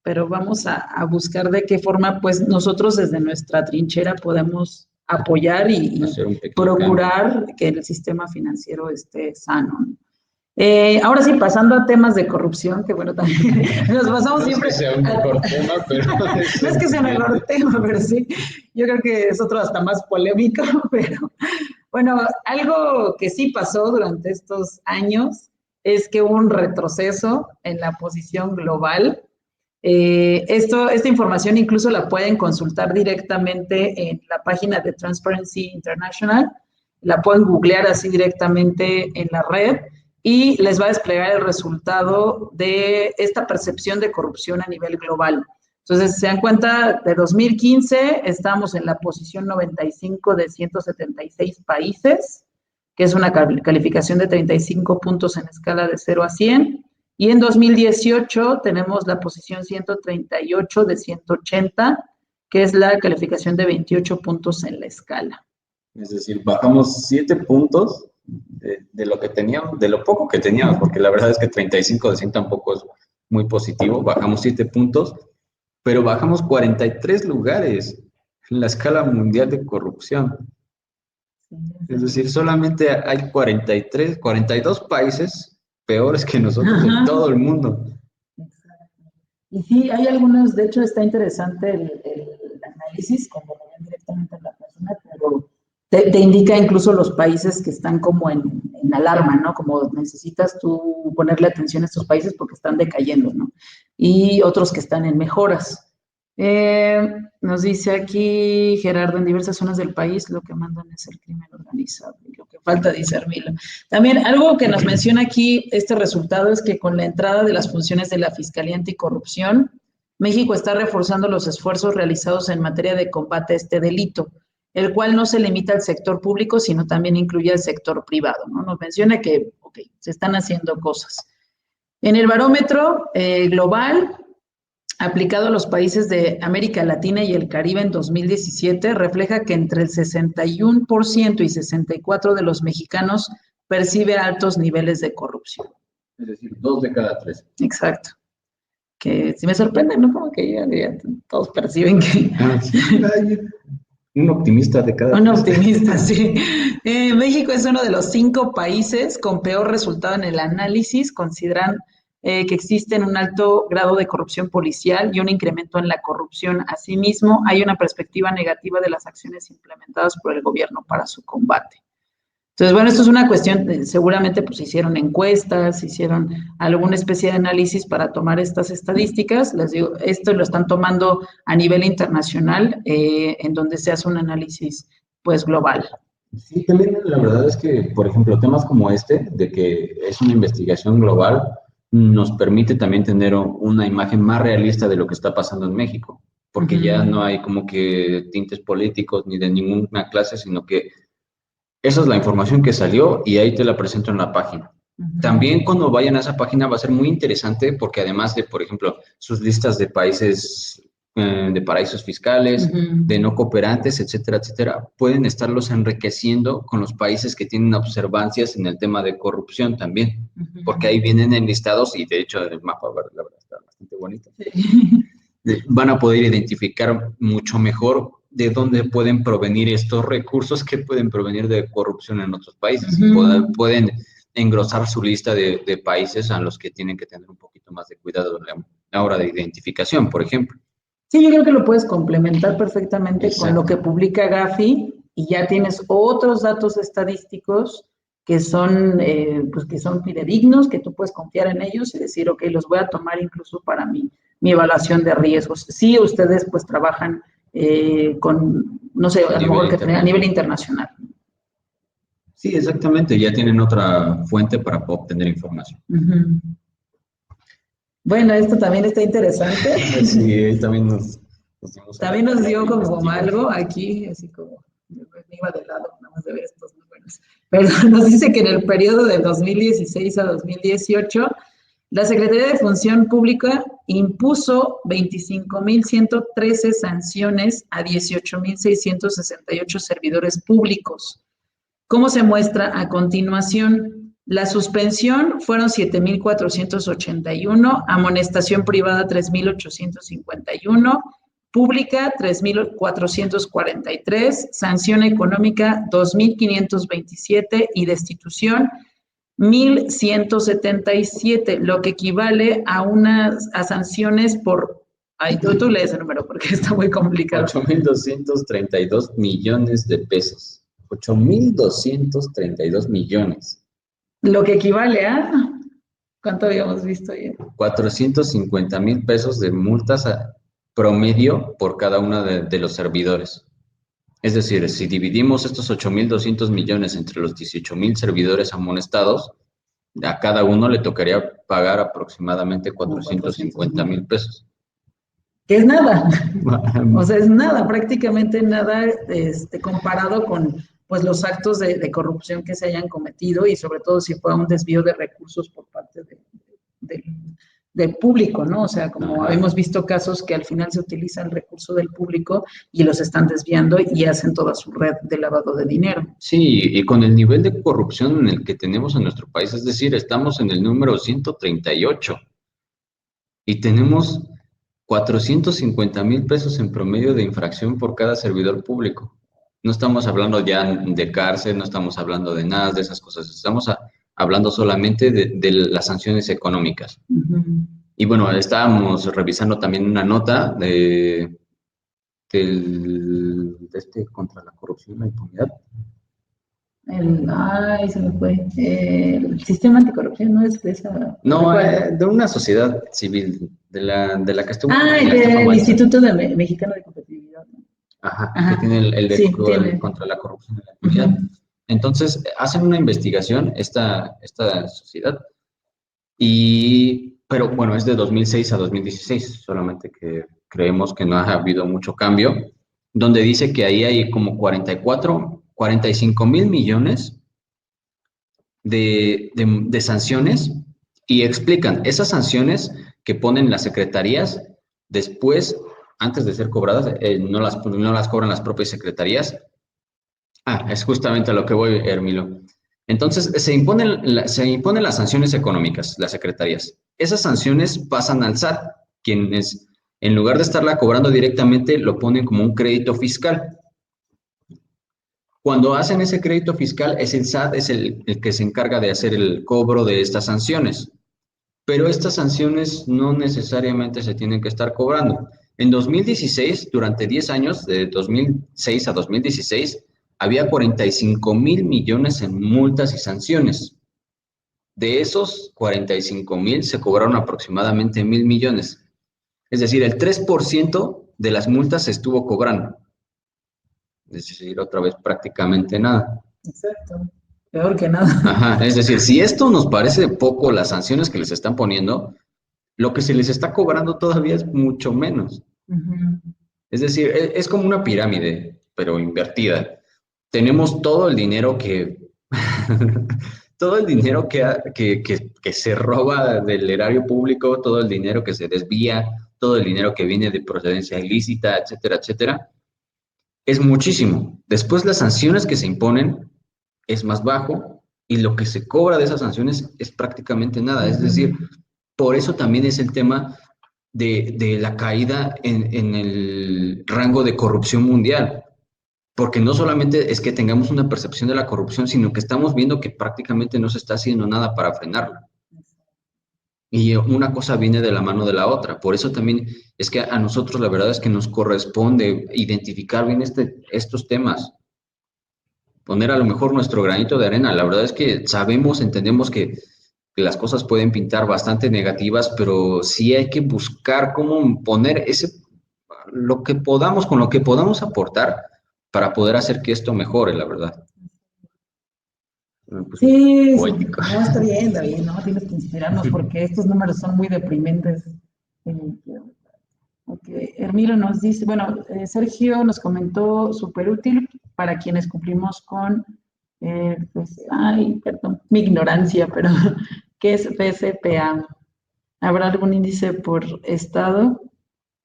pero vamos a buscar de qué forma pues nosotros desde nuestra trinchera podemos apoyar y hacer un pequeño cambio. procurar que el sistema financiero esté sano, ¿no? Ahora sí, pasando a temas de corrupción, que bueno, también nos pasamos No es siempre. que sea un mejor tema, pero es No es que sea mejor sentimiento. tema, pero sí, yo creo que es otro hasta más polémico, pero bueno, algo que sí pasó durante estos años es que hubo un retroceso en la posición global. Esta información incluso la pueden consultar directamente en la página de Transparency International, la pueden googlear así directamente en la red y les va a desplegar el resultado de esta percepción de corrupción a nivel global. Entonces, se dan cuenta, de 2015 estamos en la posición 95 de 176 países, que es una calificación de 35 puntos en escala de 0 a 100. Y en 2018 tenemos la posición 138 de 180, que es la calificación de 28 puntos en la escala. Es decir, bajamos 7 puntos de lo que teníamos, de lo poco que teníamos, porque la verdad es que 35 de 100 tampoco es muy positivo. Bajamos 7 puntos, pero bajamos 43 lugares en la escala mundial de corrupción. Es decir, solamente hay 43, 42 países peores que nosotros en todo el mundo. Exacto. Y sí, hay algunos, de hecho está interesante el análisis, como lo ven directamente en la persona, pero te indica incluso los países que están como en alarma, ¿no? Como necesitas tú ponerle atención a estos países porque están decayendo, ¿no? Y otros que están en mejoras. Nos dice aquí Gerardo, en diversas zonas del país lo que mandan es el crimen organizado y lo que falta discernirlo. También algo que nos menciona aquí este resultado es que con la entrada de las funciones de la Fiscalía Anticorrupción, México está reforzando los esfuerzos realizados en materia de combate a este delito, el cual no se limita al sector público, sino también incluye al sector privado, ¿no? Nos menciona que, ok, se están haciendo cosas. En el barómetro global, aplicado a los países de América Latina y el Caribe en 2017, refleja que entre el 61% y 64% de los mexicanos percibe altos niveles de corrupción. Es decir, 2 de cada 3. Exacto. Que sí me sorprende, ¿no? Como que ya todos perciben que... Un optimista de cada Un 3. optimista, sí. México es uno de los 5 países con peor resultado en el análisis. Consideran que existen un alto grado de corrupción policial y un incremento en la corrupción. Asimismo, hay una perspectiva negativa de las acciones implementadas por el gobierno para su combate. Entonces, bueno, esto es una cuestión, seguramente pues hicieron encuestas, hicieron alguna especie de análisis para tomar estas estadísticas. Les digo, esto lo están tomando a nivel internacional, en donde se hace un análisis pues global. Sí, también la verdad es que, por ejemplo, temas como este, de que es una investigación global, nos permite también tener una imagen más realista de lo que está pasando en México, porque ya no hay como que tintes políticos ni de ninguna clase, sino que esa es la información que salió y ahí te la presento en la página. También cuando vayan a esa página va a ser muy interesante porque además de, por ejemplo, sus listas de países, de paraísos fiscales, de no cooperantes, etcétera, etcétera, pueden estarlos enriqueciendo con los países que tienen observancias en el tema de corrupción también, porque ahí vienen enlistados y de hecho el mapa, la verdad, está bastante bonito. Sí. Van a poder identificar mucho mejor de dónde pueden provenir estos recursos que pueden provenir de corrupción en otros países. Pueden engrosar su lista de países a los que tienen que tener un poquito más de cuidado a la hora de identificación, por ejemplo. Sí, yo creo que lo puedes complementar perfectamente con lo que publica Gafi y ya tienes otros datos estadísticos que son, pues que son fidedignos, que tú puedes confiar en ellos y decir, ok, los voy a tomar incluso para mi evaluación de riesgos. Sí, ustedes pues trabajan no sé, a lo mejor que a nivel internacional. Sí, exactamente, ya tienen otra fuente para obtener información. Bueno, esto también está interesante. Sí, también también nos dio como algo aquí, así como me iba de lado, nada más de ver estos números. Pero nos dice que en el periodo de 2016 a 2018, la Secretaría de Función Pública impuso 25.113 sanciones a 18.668 servidores públicos. ¿Cómo se muestra a continuación? La suspensión fueron 7.481, amonestación privada 3.851, pública 3.443, sanción económica 2.527 y destitución 1.177, lo que equivale a sanciones por... Ay, tú lees el número porque está muy complicado. 8.232 millones de pesos. 8.232 millones. Lo que equivale a... ¿Cuánto habíamos visto ayer? 450,000 pesos de multas promedio por cada uno de los servidores. Es decir, si dividimos estos 8.200 millones entre los 18,000 servidores amonestados, a cada uno le tocaría pagar aproximadamente 450,000 pesos. Que es nada. O sea, es nada, prácticamente nada comparado con pues, los actos de corrupción que se hayan cometido y sobre todo si fue un desvío de recursos por parte del público, ¿no? O sea, como hemos visto casos que al final se utiliza el recurso del público y los están desviando y hacen toda su red de lavado de dinero. Sí, y con el nivel de corrupción en el que tenemos en nuestro país, es decir, estamos en el número 138 y tenemos 450,000 pesos en promedio de infracción por cada servidor público. No estamos hablando ya de cárcel, no estamos hablando de nada de esas cosas, estamos hablando solamente de las sanciones económicas. Y bueno, estábamos revisando también una nota contra la corrupción y la impunidad. Se me fue. El sistema anticorrupción no es de esa. No, de una sociedad civil, de la que estuvo. El Instituto Mexicano de Competitividad. Ajá, que tiene el contra la corrupción y la impunidad. Entonces, hacen una investigación esta sociedad, pero bueno, es de 2006 a 2016, solamente que creemos que no ha habido mucho cambio, donde dice que ahí hay como 45,000 millones de sanciones y explican esas sanciones que ponen las secretarías después, antes de ser cobradas, no las cobran las propias secretarías. Es justamente a lo que voy, Hermilo. Entonces, se imponen las sanciones económicas, las secretarías. Esas sanciones pasan al SAT, quienes, en lugar de estarla cobrando directamente, lo ponen como un crédito fiscal. Cuando hacen ese crédito fiscal, es el SAT, es el que se encarga de hacer el cobro de estas sanciones. Pero estas sanciones no necesariamente se tienen que estar cobrando. En 2016, durante 10 años, de 2006 a 2016, había 45,000 millones en multas y sanciones. De esos 45,000 se cobraron aproximadamente 1,000 millones. Es decir, el 3% de las multas se estuvo cobrando. Es decir, otra vez prácticamente nada. Exacto. Peor que nada. Ajá, es decir, si esto nos parece poco las sanciones que les están poniendo, lo que se les está cobrando todavía es mucho menos. Es decir, es como una pirámide, pero invertida. Tenemos todo el dinero todo el dinero que se roba del erario público, todo el dinero que se desvía, todo el dinero que viene de procedencia ilícita, etcétera, etcétera. Es muchísimo. Después las sanciones que se imponen es más bajo y lo que se cobra de esas sanciones es prácticamente nada. Es decir, por eso también es el tema de la caída en el rango de corrupción mundial. Porque no solamente es que tengamos una percepción de la corrupción, sino que estamos viendo que prácticamente no se está haciendo nada para frenarla. Y una cosa viene de la mano de la otra. Por eso también es que a nosotros la verdad es que nos corresponde identificar bien estos temas. Poner a lo mejor nuestro granito de arena. La verdad es que entendemos que las cosas pueden pintar bastante negativas, pero sí hay que buscar cómo poner lo que podamos, con lo que podamos aportar para poder hacer que esto mejore, la verdad. Pues, Sí, poético. no, está bien, ¿no? Tienes que inspirarnos porque estos números son muy deprimentes. Ok, Hermilo nos dice, bueno, Sergio nos comentó súper útil para quienes cumplimos con, pues, ay, perdón, mi ignorancia, pero ¿qué es PSPA? ¿Habrá algún índice por estado?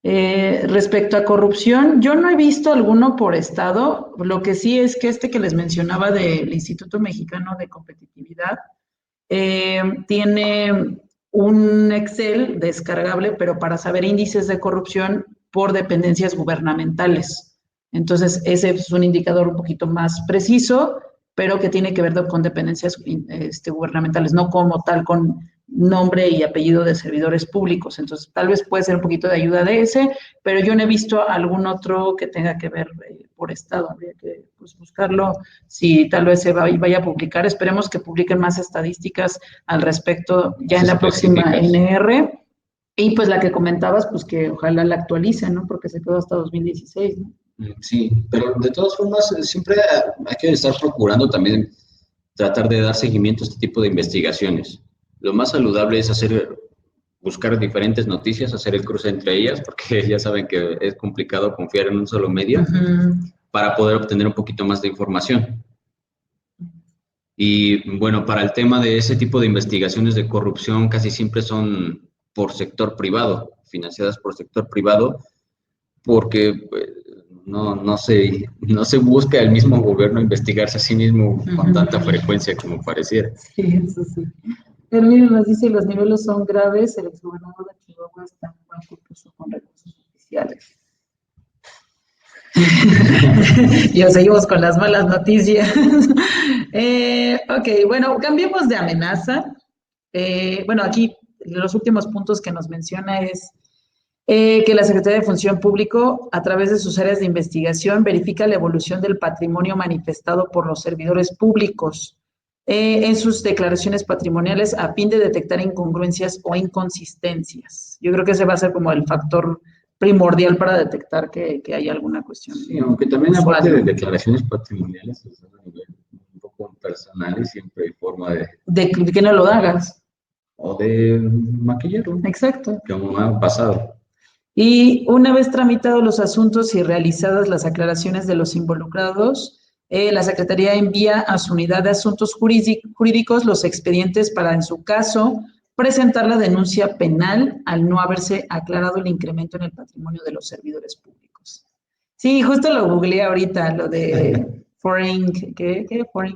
Respecto a corrupción, yo no he visto alguno por estado. Lo que sí es que este que les mencionaba del Instituto Mexicano de Competitividad tiene un Excel descargable, pero para saber índices de corrupción por dependencias gubernamentales. Entonces, ese es un indicador un poquito más preciso, pero que tiene que ver con dependencias gubernamentales, no como tal con nombre y apellido de servidores públicos. Entonces, tal vez puede ser un poquito de ayuda de ese, pero yo no he visto algún otro que tenga que ver por estado. Habría que pues, buscarlo si tal vez se vaya a publicar. Esperemos que publiquen más estadísticas al respecto ya en la próxima NR. Y pues la que comentabas, pues que ojalá la actualicen, ¿no? Porque se quedó hasta 2016, ¿no? Sí, pero de todas formas, siempre hay que estar procurando también tratar de dar seguimiento a este tipo de investigaciones. Lo más saludable es buscar diferentes noticias, hacer el cruce entre ellas, porque ya saben que es complicado confiar en un solo medio para poder obtener un poquito más de información. Y bueno, para el tema de ese tipo de investigaciones de corrupción, casi siempre son por sector privado, financiadas por sector privado, porque pues, no se busca el mismo gobierno investigarse a sí mismo con tanta frecuencia como pareciera. Sí, eso sí. Hermino nos dice, los niveles son graves, el exgobernador de Chihuahua está en buen concurso con recursos oficiales. Y seguimos con las malas noticias. Ok, bueno, cambiemos de amenaza. Bueno, aquí los últimos puntos que nos menciona es que la Secretaría de Función Público, a través de sus áreas de investigación, verifica la evolución del patrimonio manifestado por los servidores públicos en sus declaraciones patrimoniales a fin de detectar incongruencias o inconsistencias. Yo creo que ese va a ser como el factor primordial para detectar que hay alguna cuestión. Sí, aunque también aparte de declaraciones patrimoniales, es a nivel un poco personal y siempre hay forma de que no lo hagas. O de maquillero. Exacto. Como ha pasado. Y una vez tramitados los asuntos y realizadas las aclaraciones de los involucrados, la Secretaría envía a su unidad de asuntos jurídicos los expedientes para, en su caso, presentar la denuncia penal al no haberse aclarado el incremento en el patrimonio de los servidores públicos. Sí, justo lo googleé ahorita, lo de foreign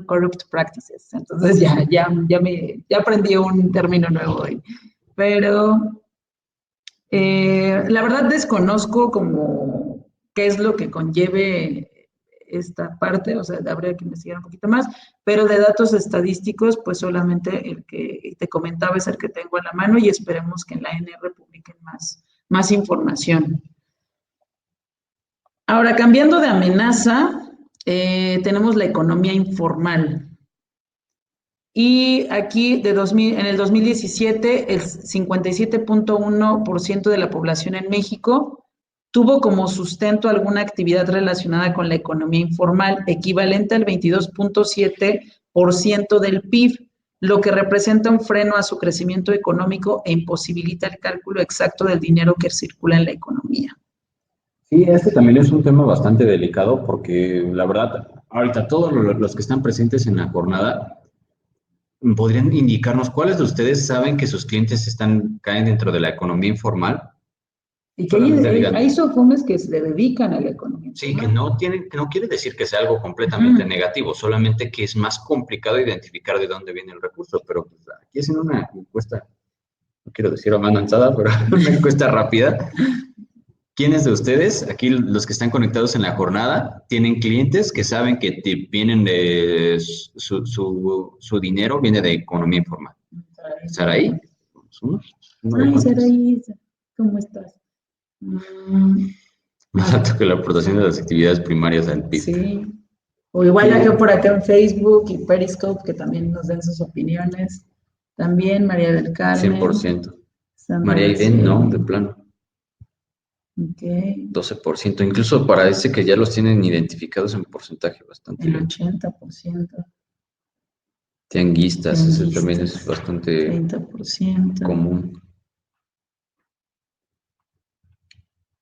corrupt practices. Entonces ya aprendí un término nuevo hoy. Pero la verdad desconozco como qué es lo que conlleve esta parte, o sea, habría que investigar un poquito más, pero de datos estadísticos, pues solamente el que te comentaba es el que tengo a la mano y esperemos que en la NR publiquen más información. Ahora, cambiando de amenaza, tenemos la economía informal. Y aquí en el 2017, el 57.1% de la población en México tuvo como sustento alguna actividad relacionada con la economía informal, equivalente al 22.7% del PIB, lo que representa un freno a su crecimiento económico e imposibilita el cálculo exacto del dinero que circula en la economía. Sí, este también es un tema bastante delicado porque la verdad, ahorita todos los que están presentes en la jornada podrían indicarnos cuáles de ustedes saben que sus clientes caen dentro de la economía informal. Y que hay sofomes que se dedican a la economía. Sí, que no quiere decir que sea algo completamente negativo, solamente que es más complicado identificar de dónde viene el recurso. Pero pues, aquí haciendo una encuesta, no quiero decir a mano alzada, pero una encuesta rápida. ¿Quiénes de ustedes, aquí los que están conectados en la jornada, tienen clientes que saben que vienen de su dinero viene de economía informal? ¿Saraí? Ay, Saraí, ¿cómo estás? Más alto que la aportación de las actividades primarias al PIB. Sí. O igual acá por acá en Facebook y Periscope, que también nos den sus opiniones. También María del Carmen. 100%. María Irene, no, de plano. Ok. 12%. Incluso parece que ya los tienen identificados en porcentaje bastante El bien. 80%. Tianguistas, ese también es Tianguistas, bastante 30%. común.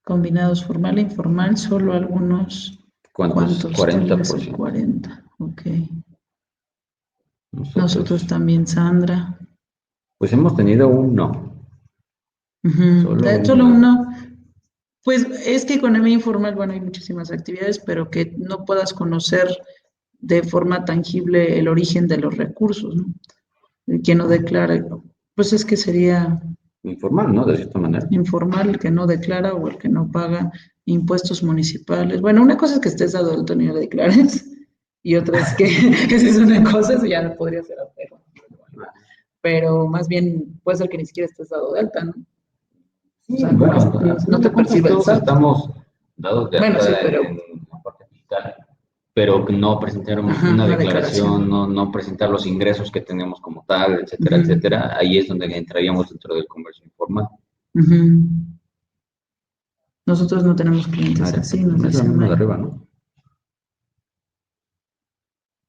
Combinados formal e informal, solo algunos ¿Cuántos? cuantos, tal vez el 40%. 40. Ok. Nosotros Nosotros, también, Sandra. pues hemos tenido un no, Ujú. solo un Solo no. uno. Pues es que economía informal, bueno, hay muchísimas actividades, pero que no puedas conocer de forma tangible el origen de los recursos, ¿no? El que no declara, pues es que sería Informal, ¿no? De cierta manera. informal el que no declara o el que no paga impuestos municipales. Bueno, una cosa es que estés dado alto y no lo declares, y otra es que esa es una cosa, eso ya podría ser apego. Pero más bien puede ser que ni siquiera estés dado de alta, ¿no? O Sí, sea, bueno, no, al no final te de cuentas percibe el todos SAT. estamos dados de Bueno, sí, alta pero, en la parte fiscal, pero no presentar ajá, una una declaración, declaración. no presentar los ingresos que tenemos como tal, etcétera, Ujú, etcétera, ahí es donde entraríamos dentro del comercio informal. ujú. Nosotros no tenemos clientes Mari, así, nos es la dice misma de Mari. arriba, ¿no?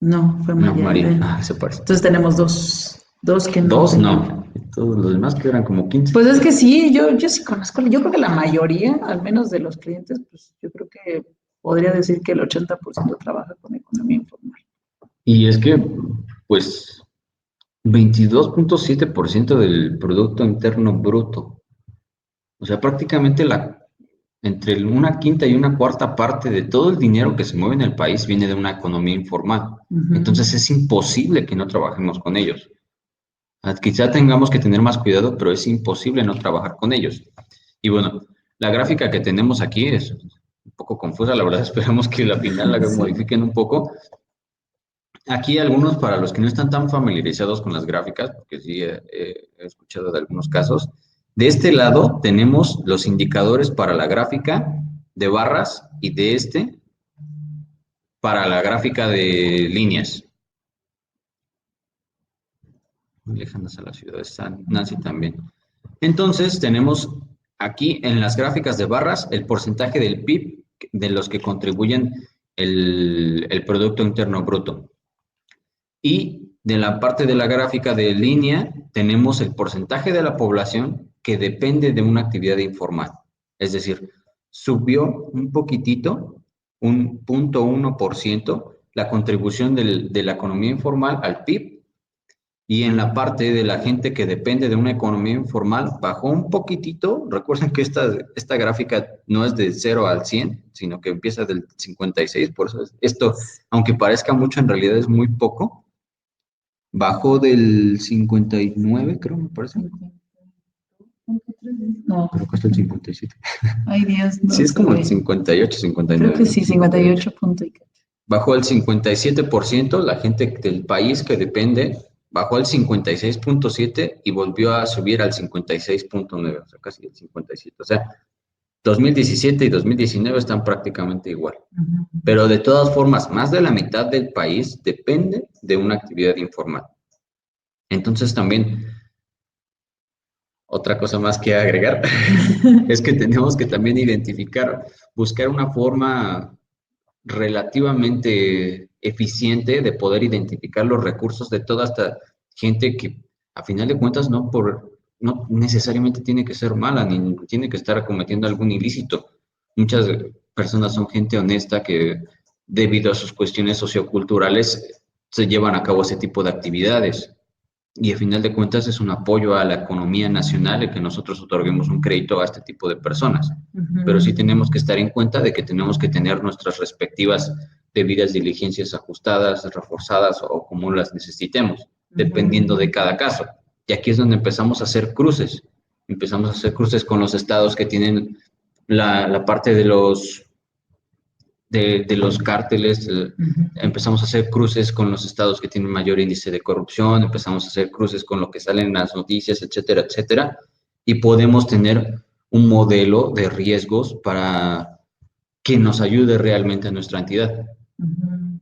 No, fue No, María Mari, Elena. se parece. Entonces tenemos dos que no Dos, tengan. no. Todos los demás que eran como 15. Pues es que sí, yo sí conozco, yo creo que la mayoría, al menos de los clientes, pues yo creo que podría decir que el 80% trabaja con economía informal. Y es que, pues, 22.7% del Producto Interno Bruto. O sea, prácticamente entre una quinta y una cuarta parte de todo el dinero que se mueve en el país viene de una economía informal. Ujú. Entonces es imposible que no trabajemos con ellos. Quizá tengamos que tener más cuidado, pero es imposible no trabajar con ellos. Y bueno, la gráfica que tenemos aquí es un poco confusa, la verdad. Esperamos que la final la Sí. modifiquen un poco. Aquí algunos, para los que no están tan familiarizados con las gráficas, porque sí he escuchado de algunos casos, de este lado tenemos los indicadores para la gráfica de barras y de este para la gráfica de líneas. Muy lejanas a la ciudad de San Nancy también. Entonces tenemos aquí en las gráficas de barras el porcentaje del PIB de los que contribuyen el Producto Interno Bruto. Y de la parte de la gráfica de línea tenemos el porcentaje de la población que depende de una actividad informal. Es decir, subió un poquitito, un 0.1%, la contribución de la economía informal al PIB, y en la parte de la gente que depende de una economía informal bajó un poquitito. Recuerden que esta gráfica no es de 0 al 100, sino que empieza del 56, por eso esto, aunque parezca mucho, en realidad es muy poco. Bajó del 59, creo, me parece. No, Creo que hasta el 57. ay Dios, Sí, no es se como el ve. 58, Creo 59, que ¿no? sí, 58. 58 punto y cacho. Bajó al 57%, la gente del país que depende bajó al 56.7 y volvió a subir al 56.9, o sea, casi el 57. O sea, 2017 y 2019 están prácticamente igual. Ujú. Pero de todas formas, más de la mitad del país depende de una actividad informal. Entonces también otra cosa más que agregar es que tenemos que también identificar, buscar una forma relativamente eficiente de poder identificar los recursos de toda esta gente que, a final de cuentas, no necesariamente tiene que ser mala ni tiene que estar cometiendo algún ilícito. Muchas personas son gente honesta que, debido a sus cuestiones socioculturales, se llevan a cabo ese tipo de actividades. Y a final de cuentas es un apoyo a la economía nacional el que nosotros otorguemos un crédito a este tipo de personas. Pero sí Ujú. tenemos que estar en cuenta de que tenemos que tener nuestras respectivas debidas diligencias ajustadas, reforzadas o como las necesitemos, dependiendo de cada caso. Y aquí es donde empezamos a hacer cruces. Empezamos a hacer cruces con los estados que tienen la parte de los cárteles. Ujú. Empezamos a hacer cruces con los estados que tienen mayor índice de corrupción, empezamos a hacer cruces con lo que sale en las noticias, etcétera, etcétera, y podemos tener un modelo de riesgos para que nos ayude realmente a nuestra entidad. Ujú.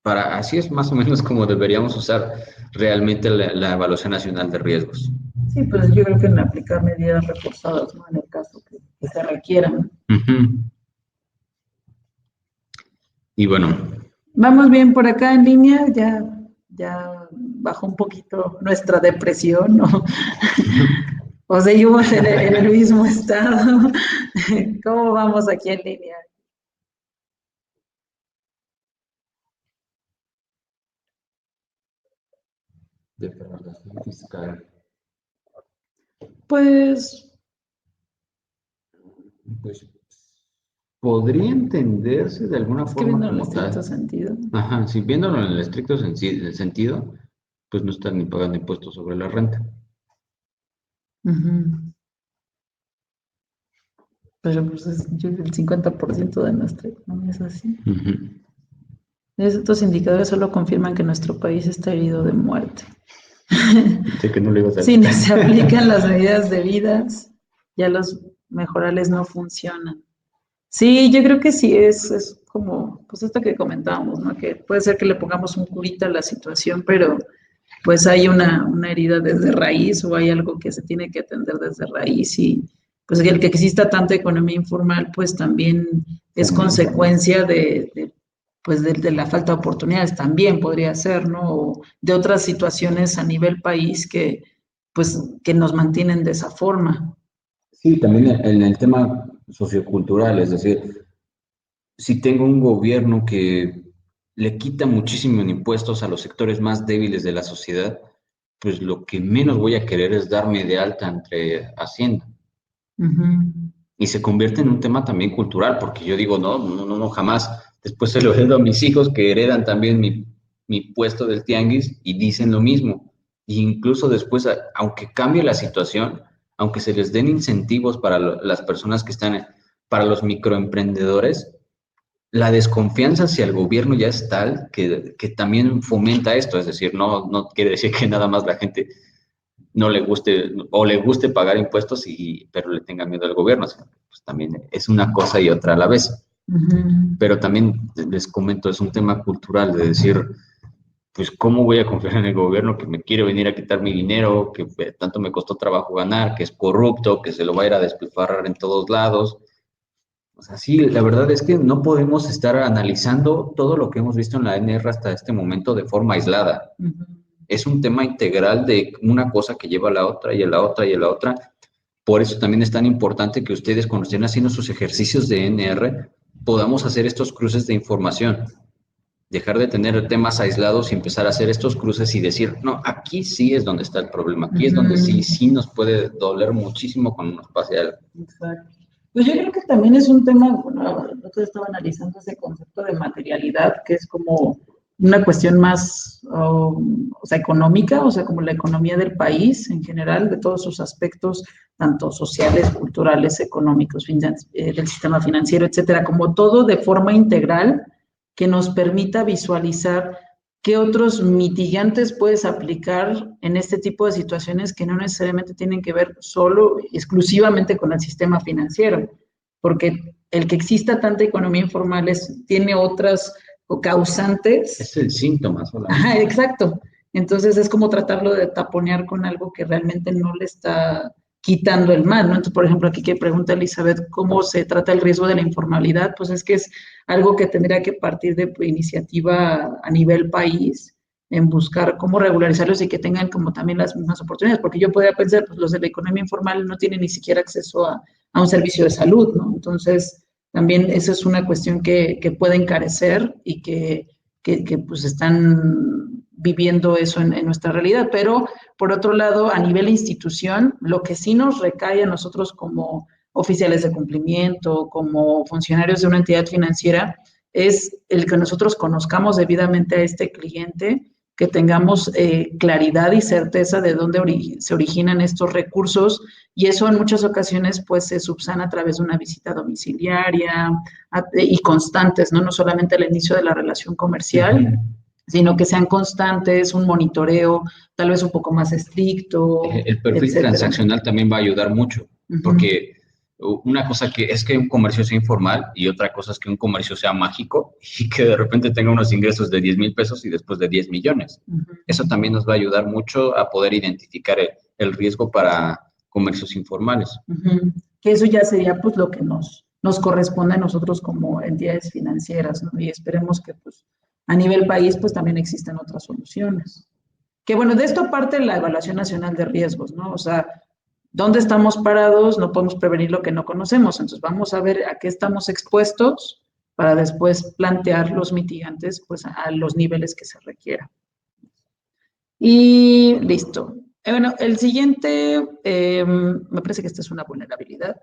Así es más o menos como deberíamos usar realmente la Evaluación Nacional de Riesgos. Sí, pues yo creo que en aplicar medidas reforzadas, ¿no? En el caso que se requieran. Ujú. Y bueno, Vamos bien por acá en línea, ya bajó un poquito nuestra depresión, ¿no? O seguimos en el mismo estado. ¿Cómo vamos aquí en línea? declaración fiscal. Pues, Pues podría entenderse de alguna es que forma viendo en como estricto tal. sentido. Ajá, si viéndolo en el estricto sentido, pues no están ni pagando impuestos sobre la renta. Ujú. Pero pues el 50% de nuestra economía es así. Ujú. Estos indicadores solo confirman que nuestro país está herido de muerte. Sé que no le ibas a Si no quitar. se aplican las medidas debidas, ya los mejorales no funcionan. Sí, yo creo que sí es como, pues esto que comentábamos, ¿no? Que puede ser que le pongamos un curita a la situación, pero pues hay una herida desde raíz o hay algo que se tiene que atender desde raíz y pues el que exista tanta economía informal, pues también es Fomenta, ¿no? consecuencia pues de la falta de oportunidades, también podría ser, ¿no? O de otras situaciones a nivel país pues, que nos mantienen de esa forma. Sí, también en el tema sociocultural, es decir, si tengo un gobierno que le quita muchísimo en impuestos a los sectores más débiles de la sociedad, pues lo que menos voy a querer es darme de alta entre Hacienda. Ujú. Y se convierte en un tema también cultural, porque yo digo, no, no, no, no, jamás. Después se lo heredo a mis hijos que heredan también mi puesto del tianguis y dicen lo mismo. E incluso después, aunque cambie la situación, aunque se les den incentivos para las personas que están, para los microemprendedores, la desconfianza hacia el gobierno ya es tal que también fomenta esto. Es decir, no, no quiere decir que nada más la gente no le guste o le guste pagar impuestos pero le tenga miedo al gobierno. O sea, pues también es una cosa y otra a la vez. Ujú. Pero también les comento, es un tema cultural de decir, pues, ¿cómo voy a confiar en el gobierno que me quiere venir a quitar mi dinero, que tanto me costó trabajo ganar, que es corrupto, que se lo va a ir a despilfarrar en todos lados? O sea, sí, la verdad es que no podemos estar analizando todo lo que hemos visto en la NR hasta este momento de forma aislada. Ujú. Es un tema integral de una cosa que lleva a la otra y a la otra y a la otra. Por eso también es tan importante que ustedes, cuando estén haciendo sus ejercicios de NR, podamos hacer estos cruces de información. Dejar de tener temas aislados y empezar a hacer estos cruces y decir, no, aquí sí es donde está el problema, aquí es donde sí, Ujú. sí nos puede doler muchísimo cuando nos pase algo. Exacto. Pues yo creo que también es un tema, bueno, yo estaba analizando ese concepto de materialidad, que es como una cuestión más, o sea, económica, o sea, como la economía del país en general, de todos sus aspectos, tanto sociales, culturales, económicos, del sistema financiero, etcétera, como todo de forma integral que nos permita visualizar qué otros mitigantes puedes aplicar en este tipo de situaciones que no necesariamente tienen que ver solo, exclusivamente con el sistema financiero, porque el que exista tanta economía informal tiene otras causantes. Es el síntoma Ajá, solamente. exacto. Entonces es como tratarlo de taponear con algo que realmente no le está quitando el mal, ¿no? Entonces, por ejemplo, aquí que pregunta Elizabeth, ¿cómo se trata el riesgo de la informalidad? Pues es que es algo que tendría que partir de iniciativa a nivel país en buscar cómo regularizarlos y que tengan como también las mismas oportunidades, porque yo podría pensar, pues los de la economía informal no tienen ni siquiera acceso a un servicio de salud, ¿no? Entonces, también eso es una cuestión que puede encarecer y que pues están viviendo eso en nuestra realidad. Pero por otro lado, a nivel institución, lo que sí nos recae a nosotros como oficiales de cumplimiento, como funcionarios de una entidad financiera, es el que nosotros conozcamos debidamente a este cliente, que tengamos claridad y certeza de dónde se originan estos recursos, y eso en muchas ocasiones pues se subsana a través de una visita domiciliaria y constantes, ¿no? No solamente al inicio de la relación comercial, sino que sean constantes, un monitoreo tal vez un poco más estricto, El perfil etcétera. transaccional también va a ayudar mucho, Uh -huh. porque una cosa que es que un comercio sea informal y otra cosa es que un comercio sea mágico y que de repente tenga unos ingresos de 10,000 pesos y después de 10 millones. Uh -huh. Eso también nos va a ayudar mucho a poder identificar el riesgo para comercios informales. Que eso ya sería pues lo que nos corresponde a nosotros como entidades financieras, ¿no? Y esperemos que pues a nivel país pues también existen otras soluciones. Que bueno, de esto parte la evaluación nacional de riesgos, ¿no? O sea, ¿dónde estamos parados? No podemos prevenir lo que no conocemos. Entonces vamos a ver a qué estamos expuestos para después plantear los mitigantes pues a los niveles que se requieran. Y listo. Bueno, el siguiente, me parece que esta es una vulnerabilidad.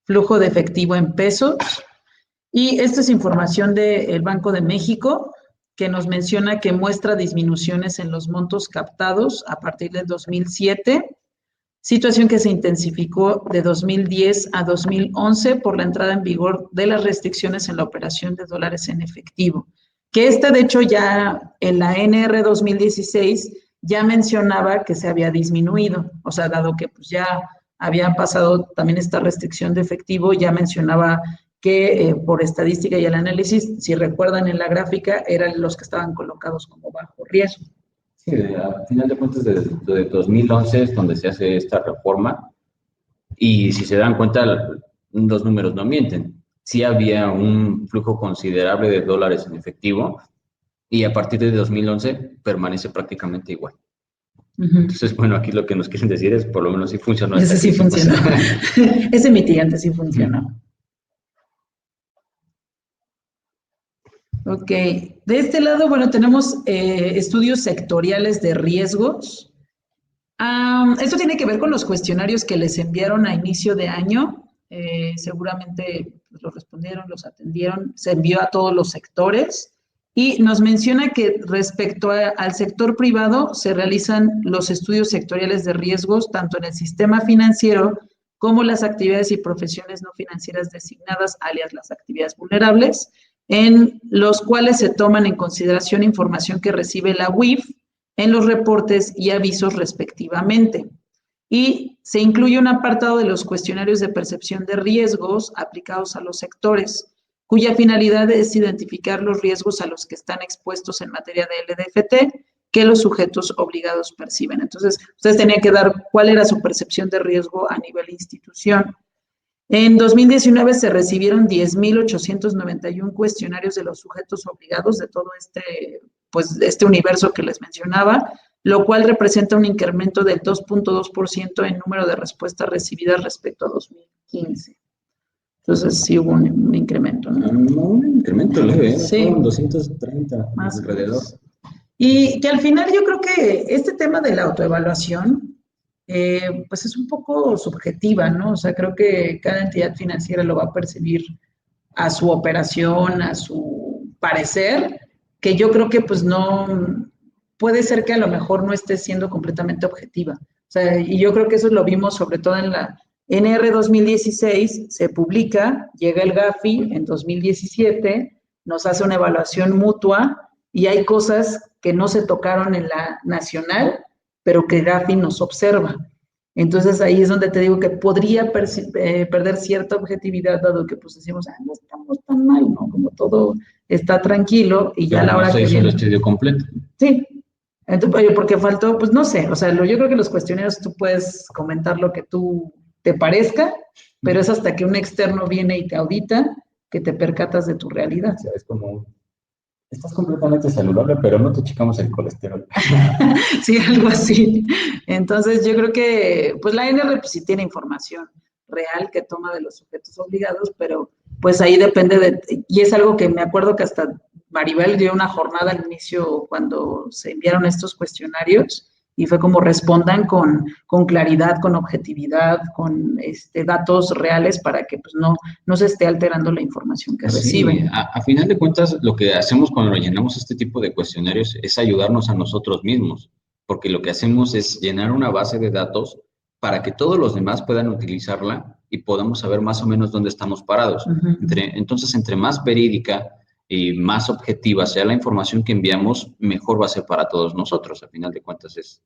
Flujo de efectivo en pesos. Y esta es información del Banco de México, que nos menciona que muestra disminuciones en los montos captados a partir del 2007, situación que se intensificó de 2010 a 2011 por la entrada en vigor de las restricciones en la operación de dólares en efectivo. Que de hecho, ya en la NR 2016 ya mencionaba que se había disminuido, o sea, dado que pues ya había pasado también esta restricción de efectivo, ya mencionaba que por estadística y el análisis, si recuerdan en la gráfica, eran los que estaban colocados como bajo riesgo. Sí, al final de cuentas, desde 2011 es donde se hace esta reforma, y si se dan cuenta, los números no mienten. Sí había un flujo considerable de dólares en efectivo, y a partir de 2011 permanece prácticamente igual. Entonces, bueno, aquí lo que nos quieren decir es, por lo menos sí funcionó. Ese sí funcionó. Ese mitigante sí funcionó. Ok, de este lado, bueno, tenemos estudios sectoriales de riesgos. Esto tiene que ver con los cuestionarios que les enviaron a inicio de año. Seguramente pues, los respondieron, los atendieron, se envió a todos los sectores y nos menciona que respecto al sector privado se realizan los estudios sectoriales de riesgos tanto en el sistema financiero como las actividades y profesiones no financieras designadas, alias las actividades vulnerables, en los cuales se toman en consideración información que recibe la UIF en los reportes y avisos respectivamente. Y se incluye un apartado de los cuestionarios de percepción de riesgos aplicados a los sectores, cuya finalidad es identificar los riesgos a los que están expuestos en materia de LDFT que los sujetos obligados perciben. Entonces, ustedes tenían que dar cuál era su percepción de riesgo a nivel institución. En 2019 se recibieron 10,891 cuestionarios de los sujetos obligados de todo este universo que les mencionaba, lo cual representa un incremento del 2.2% en número de respuestas recibidas respecto a 2015. Entonces sí hubo un incremento, ¿no? Un incremento leve, sí. Fueron 230 más alrededor. Y que al final yo creo que este tema de la autoevaluación, pues es un poco subjetiva, ¿no? O sea, creo que cada entidad financiera lo va a percibir a su operación, a su parecer, que yo creo que pues no, puede ser que a lo mejor no esté siendo completamente objetiva. O sea, y yo creo que eso lo vimos sobre todo en la NR 2016, se publica, llega el GAFI en 2017, nos hace una evaluación mutua y hay cosas que no se tocaron en la nacional, pero que GAFI nos observa. Entonces ahí es donde te digo que podría perder cierta objetividad, dado que pues decimos, no estamos tan mal, ¿no? Como todo está tranquilo y ya a la hora que viene. No se hizo el estudio completo. Sí. Entonces, oye, porque faltó, pues no sé, o sea, yo creo que los cuestionarios tú puedes comentar lo que tú te parezca, pero es hasta que un externo viene y te audita que te percatas de tu realidad. O sea, es como, estás completamente saludable, pero no te checamos el colesterol. Sí, algo así. Entonces, yo creo que, pues la NR pues, sí tiene información real que toma de los sujetos obligados, pero pues ahí depende y es algo que me acuerdo que hasta Maribel dio una jornada al inicio cuando se enviaron estos cuestionarios y fue como respondan con claridad, con objetividad, con datos reales para que pues no se esté alterando la información que reciben. A final de cuentas, lo que hacemos cuando llenamos este tipo de cuestionarios es ayudarnos a nosotros mismos, porque lo que hacemos es llenar una base de datos para que todos los demás puedan utilizarla y podamos saber más o menos dónde estamos parados. Entonces, entre más verídica y más objetiva sea la información que enviamos, mejor va a ser para todos nosotros. A final de cuentas, es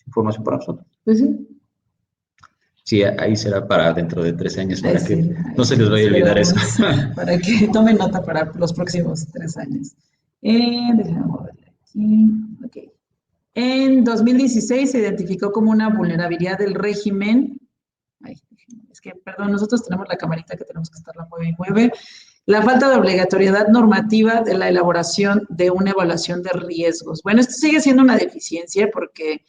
información para nosotros. Pues sí. Sí, ahí será para dentro de 3 años, para que no se les vaya a olvidar eso. Para que tomen nota para los próximos 3 años. Déjame moverle aquí. Ok. En 2016 se identificó como una vulnerabilidad del régimen. Ay, es que, perdón, nosotros tenemos la camarita que tenemos que estarla mueve y mueve. La falta de obligatoriedad normativa de la elaboración de una evaluación de riesgos. Bueno, esto sigue siendo una deficiencia porque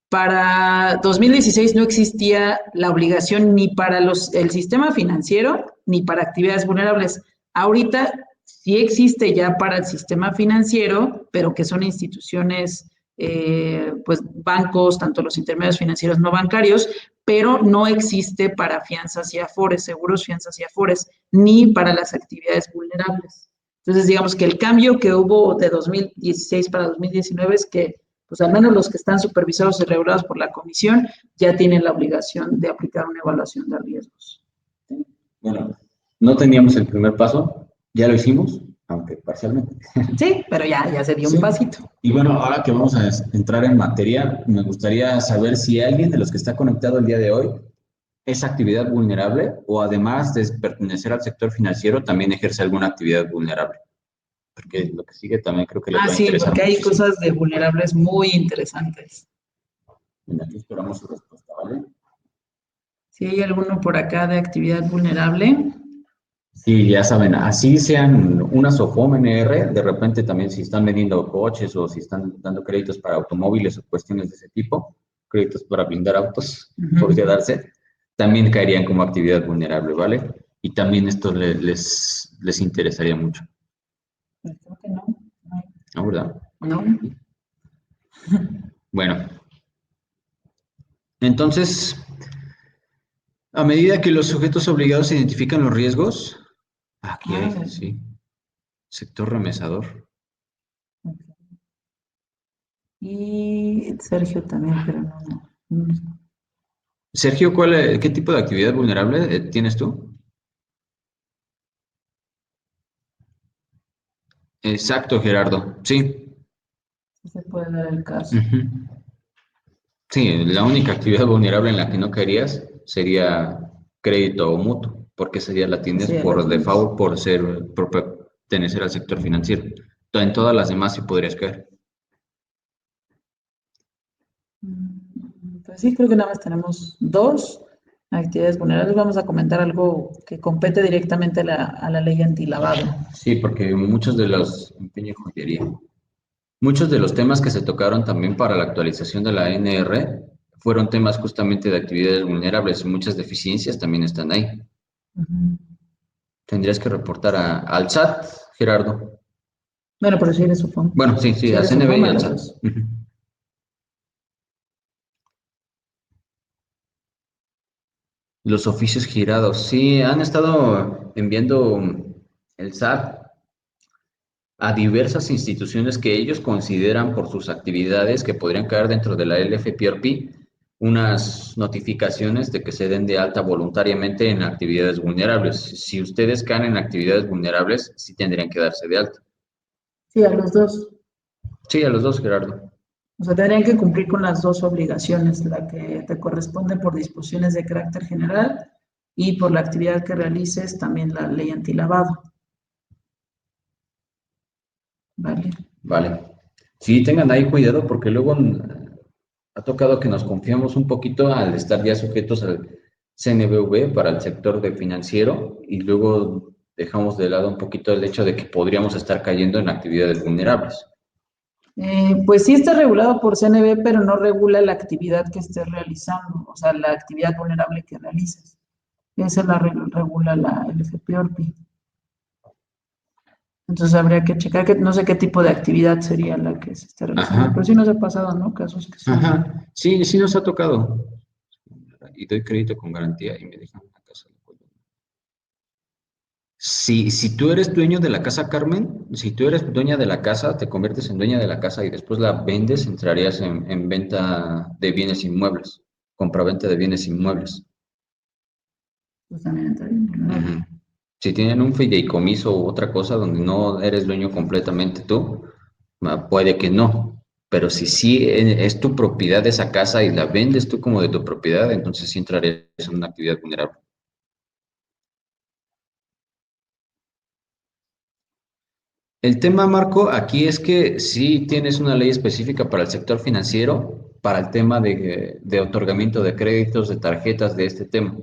para 2016 no existía la obligación ni para el sistema financiero ni para actividades vulnerables. Ahorita sí existe ya para el sistema financiero, pero que son instituciones, pues bancos, tanto los intermediarios financieros no bancarios, pero no existe para fianzas y afores, seguros, fianzas y afores, ni para las actividades vulnerables. Entonces, digamos que el cambio que hubo de 2016 para 2019 es que, pues al menos los que están supervisados y regulados por la comisión ya tienen la obligación de aplicar una evaluación de riesgos. Bueno, no teníamos el primer paso, ya lo hicimos, aunque parcialmente. Sí, pero ya se dio Sí. un pasito. Y bueno, ahora que vamos a entrar en materia, me gustaría saber si alguien de los que está conectado el día de hoy es actividad vulnerable o además de pertenecer al sector financiero, también ejerce alguna actividad vulnerable. Porque lo que sigue también creo que les va a Sí, interesar porque hay muchísimo. cosas de vulnerables muy interesantes. Bien, aquí esperamos su respuesta, ¿vale? Si hay alguno por acá de actividad vulnerable. Sí, ya saben, así sean una Sofom NR, de repente también si están vendiendo coches o si están dando créditos para automóviles o cuestiones de ese tipo, créditos para blindar autos, podría darse, también caerían como actividad vulnerable, ¿vale? Y también esto les interesaría mucho, Creo que no. ¿no? ¿Verdad? No. Bueno, entonces, a medida que los sujetos obligados identifican los riesgos, aquí hay, sí, sector remesador. Y Sergio también, pero no. Sergio, ¿qué tipo de actividad vulnerable tienes tú? Exacto, Gerardo. Sí. Sí se puede dar el caso. Ujú. Sí, la única actividad vulnerable en la que no caerías sería crédito o mutuo, porque esa ya la tienes Sí, ya la por tienes. default por pertenecer al sector financiero. En todas las demás sí podrías caer. Pues sí, creo que nada más tenemos dos actividades vulnerables. Vamos a comentar algo que compete directamente a la ley antilavado. Sí, porque muchos de los, empeño y joyería, muchos de los temas que se tocaron también para la actualización de la NR fueron temas justamente de actividades vulnerables y muchas deficiencias también están ahí. Ujú. Tendrías que reportar al SAT, Gerardo. Bueno, pero si eres SUFOM. Bueno, sí, sí, Si a eres CNB SUFOM, y a al las SAT. dos. Ujú. Los oficios girados, sí, han estado enviando el SAT a diversas instituciones que ellos consideran por sus actividades que podrían caer dentro de la LFPRP, unas notificaciones de que se den de alta voluntariamente en actividades vulnerables. Si ustedes caen en actividades vulnerables, sí tendrían que darse de alta. Sí, a los dos. Sí, a los dos, Gerardo. O sea, tendrían que cumplir con las dos obligaciones, la que te corresponde por disposiciones de carácter general y por la actividad que realices, también la ley antilavado. ¿Vale? Vale. Sí, tengan ahí cuidado porque luego ha tocado que nos confiamos un poquito al estar ya sujetos al CNBV para el sector de financiero y luego dejamos de lado un poquito el hecho de que podríamos estar cayendo en actividades vulnerables. Pues sí está regulado por CNB, pero no regula la actividad que estés realizando, o sea, la actividad vulnerable que realices. Esa la regula la LFPORPI. Entonces habría que checar que no sé qué tipo de actividad sería la que se esté realizando, pero Ajá, sí nos ha pasado, ¿no? Casos que son. ajá. Sí, sí nos ha tocado. Y doy crédito con garantía y me dejan la casa. Si tú eres dueño de la casa, Carmen, si tú eres dueña de la casa, te conviertes en dueña de la casa y después la vendes, entrarías en venta de bienes inmuebles, compraventa de bienes inmuebles. Pues también entraría en vulnerable. Ujú. Si tienen un fideicomiso u otra cosa donde no eres dueño completamente tú, puede que no. Pero si sí es tu propiedad esa casa y la vendes tú como de tu propiedad, entonces sí entrarías en una actividad vulnerable. El tema, Marco, aquí es que sí tienes una ley específica para el sector financiero, para el tema de otorgamiento de créditos, de tarjetas, de este tema.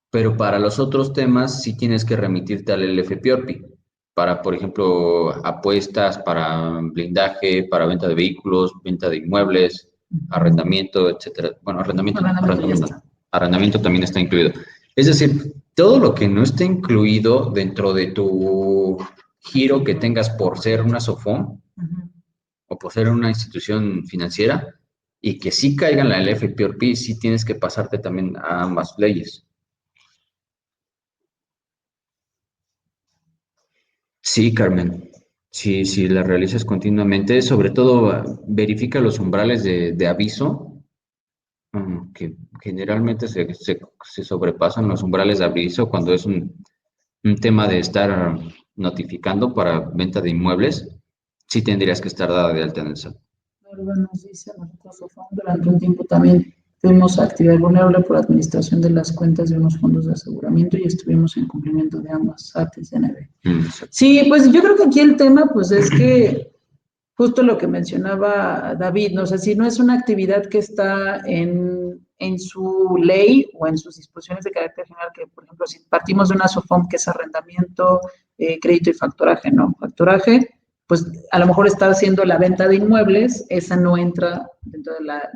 Pero para los otros temas sí tienes que remitirte al LFPORPI, para, por ejemplo, apuestas, para blindaje, para venta de vehículos, venta de inmuebles, arrendamiento, etcétera. Bueno, Arrendamiento ya está. arrendamiento también está incluido. Es decir, todo lo que no esté incluido dentro de tu giro que tengas por ser una SOFOM o por ser una institución financiera y que sí caiga en la LFPORPI, sí tienes que pasarte también a ambas leyes. Sí, Carmen. Sí, sí, la realizas continuamente. Sobre todo, verifica los umbrales de aviso, que generalmente se sobrepasan los umbrales de aviso cuando es un tema de estar notificando para venta de inmuebles. Sí tendrías que estar dada de alta en el SAT. Bueno, nos dice nosotros SOFOM, durante un tiempo también tuvimos actividad vulnerable por administración de las cuentas de unos fondos de aseguramiento y estuvimos en cumplimiento de ambas, SAT y CNB. Sí, pues yo creo que aquí el tema pues es que justo lo que mencionaba David, no sé, si no es una actividad que está en su ley o en sus disposiciones de carácter general, que por ejemplo, si partimos de una SOFOM que es arrendamiento, crédito y factoraje, ¿no? Factoraje, pues a lo mejor está haciendo la venta de inmuebles, esa no entra dentro de la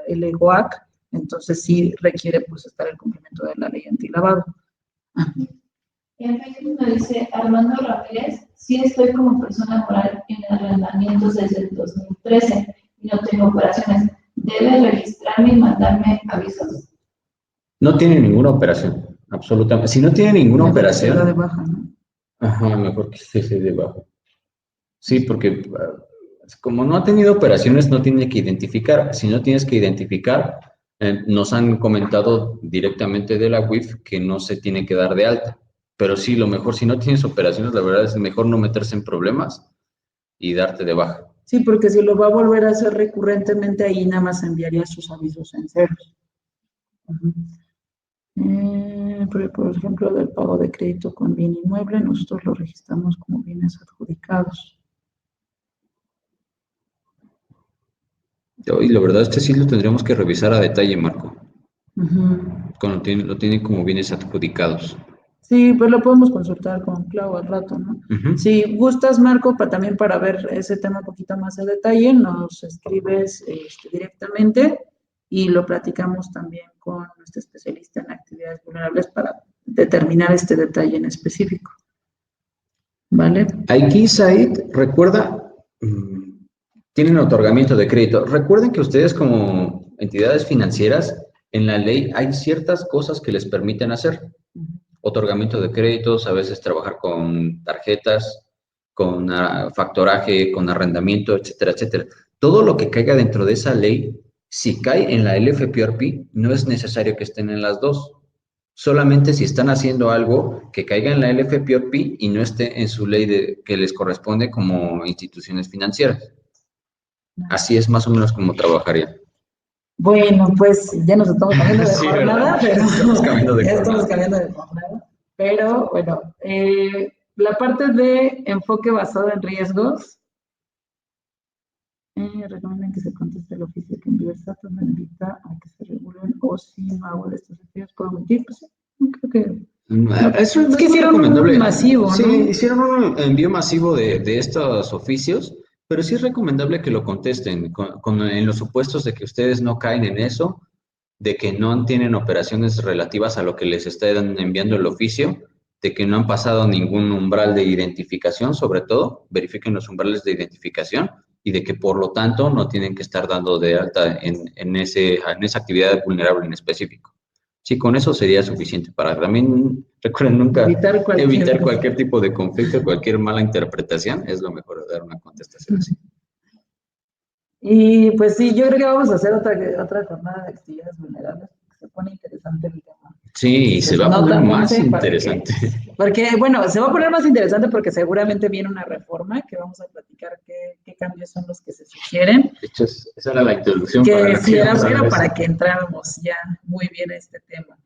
LEGOAC, entonces sí requiere pues estar el cumplimiento de la ley antilavado. En Facebook me dice Armando Ramírez, sí estoy como persona moral en arrendamientos desde el 2013 y no tengo operaciones. ¿Debe registrarme y mandarme avisos? No tiene ninguna operación, absolutamente. Si no tiene ninguna Mejor operación. que se da de baja, ¿no? Ajá, mejor que se de baja. Sí, porque como no ha tenido operaciones, no tiene que identificar. Si no tienes que identificar, nos han comentado directamente de la UIF que no se tiene que dar de alta. Pero sí, lo mejor, si no tienes operaciones, la verdad es mejor no meterse en problemas y darte de baja. Sí, porque si lo va a volver a hacer recurrentemente, ahí nada más enviaría sus avisos en ceros. Por ejemplo, del pago de crédito con bien inmueble, nosotros lo registramos como bienes adjudicados. Y la verdad, este sí lo tendríamos que revisar a detalle, Marco. Cuando Lo tiene como bienes adjudicados. Sí, pues lo podemos consultar con Clau al rato, ¿no? Si gustas, Marco, también para ver ese tema un poquito más a detalle, nos escribes directamente y lo platicamos también con nuestro especialista en actividades vulnerables para determinar este detalle en específico. ¿Vale? Aquí, Said, recuerda, tienen otorgamiento de crédito. Recuerden que ustedes como entidades financieras, en la ley hay ciertas cosas que les permiten hacer. Otorgamiento de créditos, a veces trabajar con tarjetas, con factoraje, con arrendamiento, etcétera, etcétera. Todo lo que caiga dentro de esa ley, si cae en la LFPORPI, no es necesario que estén en las dos. Solamente si están haciendo algo que caiga en la LFPORPI y no esté en su ley que les corresponde como instituciones financieras. Así es más o menos como trabajaría. Bueno, pues ya nos estamos cambiando de Sí, jornada, ¿verdad? pero Estamos cambiando de ya jornada. estamos cambiando de jornada. Pero bueno, la parte de enfoque basado en riesgos, recomiendan que se conteste el oficio que envió el SAT, donde invita a que se regulen o si no hago de estos estudios puedo mentir, pues sí, creo que... Es que hicieron un masivo, sí, ¿no? hicieron un envío masivo de estos oficios, pero sí es recomendable que lo contesten en los supuestos de que ustedes no caen en eso, de que no tienen operaciones relativas a lo que les están enviando el oficio, de que no han pasado ningún umbral de identificación, sobre todo, verifiquen los umbrales de identificación y de que por lo tanto no tienen que estar dando de alta en esa actividad vulnerable en específico. Sí, con eso sería suficiente para también, recuerden, nunca evitar cualquier tipo de conflicto, cualquier mala interpretación, es lo mejor de dar una contestación así. Y pues sí, yo creo que vamos a hacer otra jornada de actividades vulnerables, porque se pone interesante el tema. Sí, se va a poner más interesante. Porque, bueno, se va a poner más interesante porque seguramente viene una reforma que vamos a platicar qué cambios son los que se sugieren. De hecho, esa era la introducción. Que sí, era para que entráramos ya muy bien a este tema.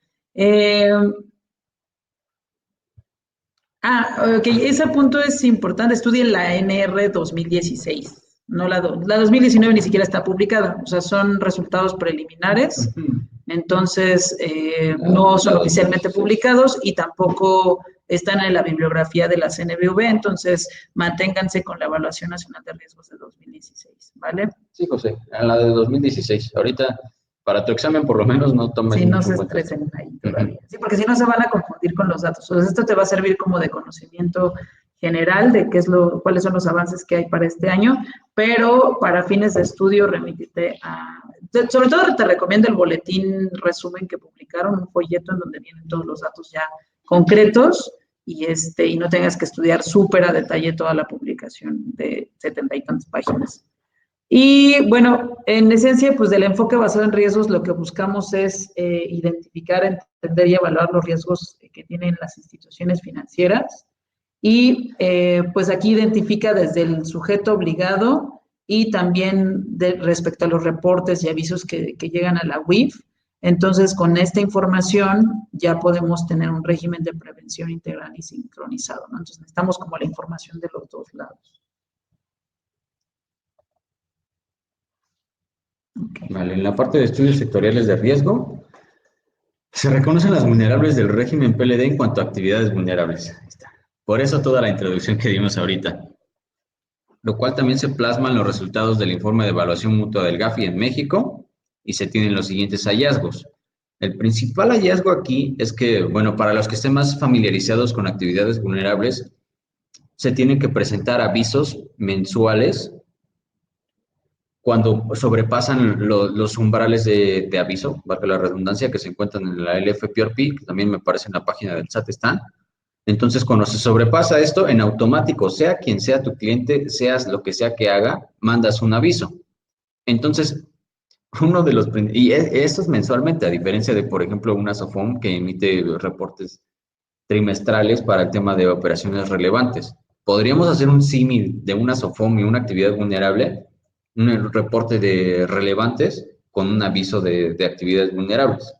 Ok, ese punto es importante. Estudien la NR 2016, no la 2019 ni siquiera está publicada, o sea, son resultados preliminares, Ujú. entonces no son oficialmente publicados y tampoco están en la bibliografía de la CNBV, entonces manténganse con la Evaluación Nacional de Riesgos de 2016, ¿vale? Sí, José, en la de 2016. Ahorita, para tu examen, por lo menos, no tomes Sí, no mucho se en cuenta. estresen ahí Ujú. todavía. Sí, porque si no se van a confundir con los datos. O sea, esto te va a servir como de conocimiento general de qué es cuáles son los avances que hay para este año, pero para fines de estudio remítete sobre todo te recomiendo el boletín resumen que publicaron, un folleto en donde vienen todos los datos ya concretos y no tengas que estudiar súper a detalle toda la publicación de 70 y tantas páginas. Y bueno, en esencia, pues del enfoque basado en riesgos, lo que buscamos es identificar, entender y evaluar los riesgos que tienen las instituciones financieras. Y pues aquí identifica desde el sujeto obligado y también respecto a los reportes y avisos que llegan a la UIF. Entonces, con esta información ya podemos tener un régimen de prevención integral y sincronizado, ¿no? Entonces, necesitamos como la información de los dos lados. Okay. Vale, en la parte de estudios sectoriales de riesgo, se reconocen las vulnerables del régimen PLD en cuanto a actividades vulnerables. Ahí está. Por eso toda la introducción que dimos ahorita, lo cual también se plasma en los resultados del informe de evaluación mutua del GAFI en México y se tienen los siguientes hallazgos. El principal hallazgo aquí es que, bueno, para los que estén más familiarizados con actividades vulnerables, se tienen que presentar avisos mensuales cuando sobrepasan los umbrales de aviso, valga la redundancia, que se encuentran en la LFPRP, que también me parece en la página del SAT están. Entonces, cuando se sobrepasa esto, en automático, sea quien sea tu cliente, seas lo que sea que haga, mandas un aviso. Entonces, y esto es mensualmente, a diferencia de, por ejemplo, una SOFOM que emite reportes trimestrales para el tema de operaciones relevantes. Podríamos hacer un símil de una SOFOM y una actividad vulnerable, un reporte de relevantes con un aviso de actividades vulnerables,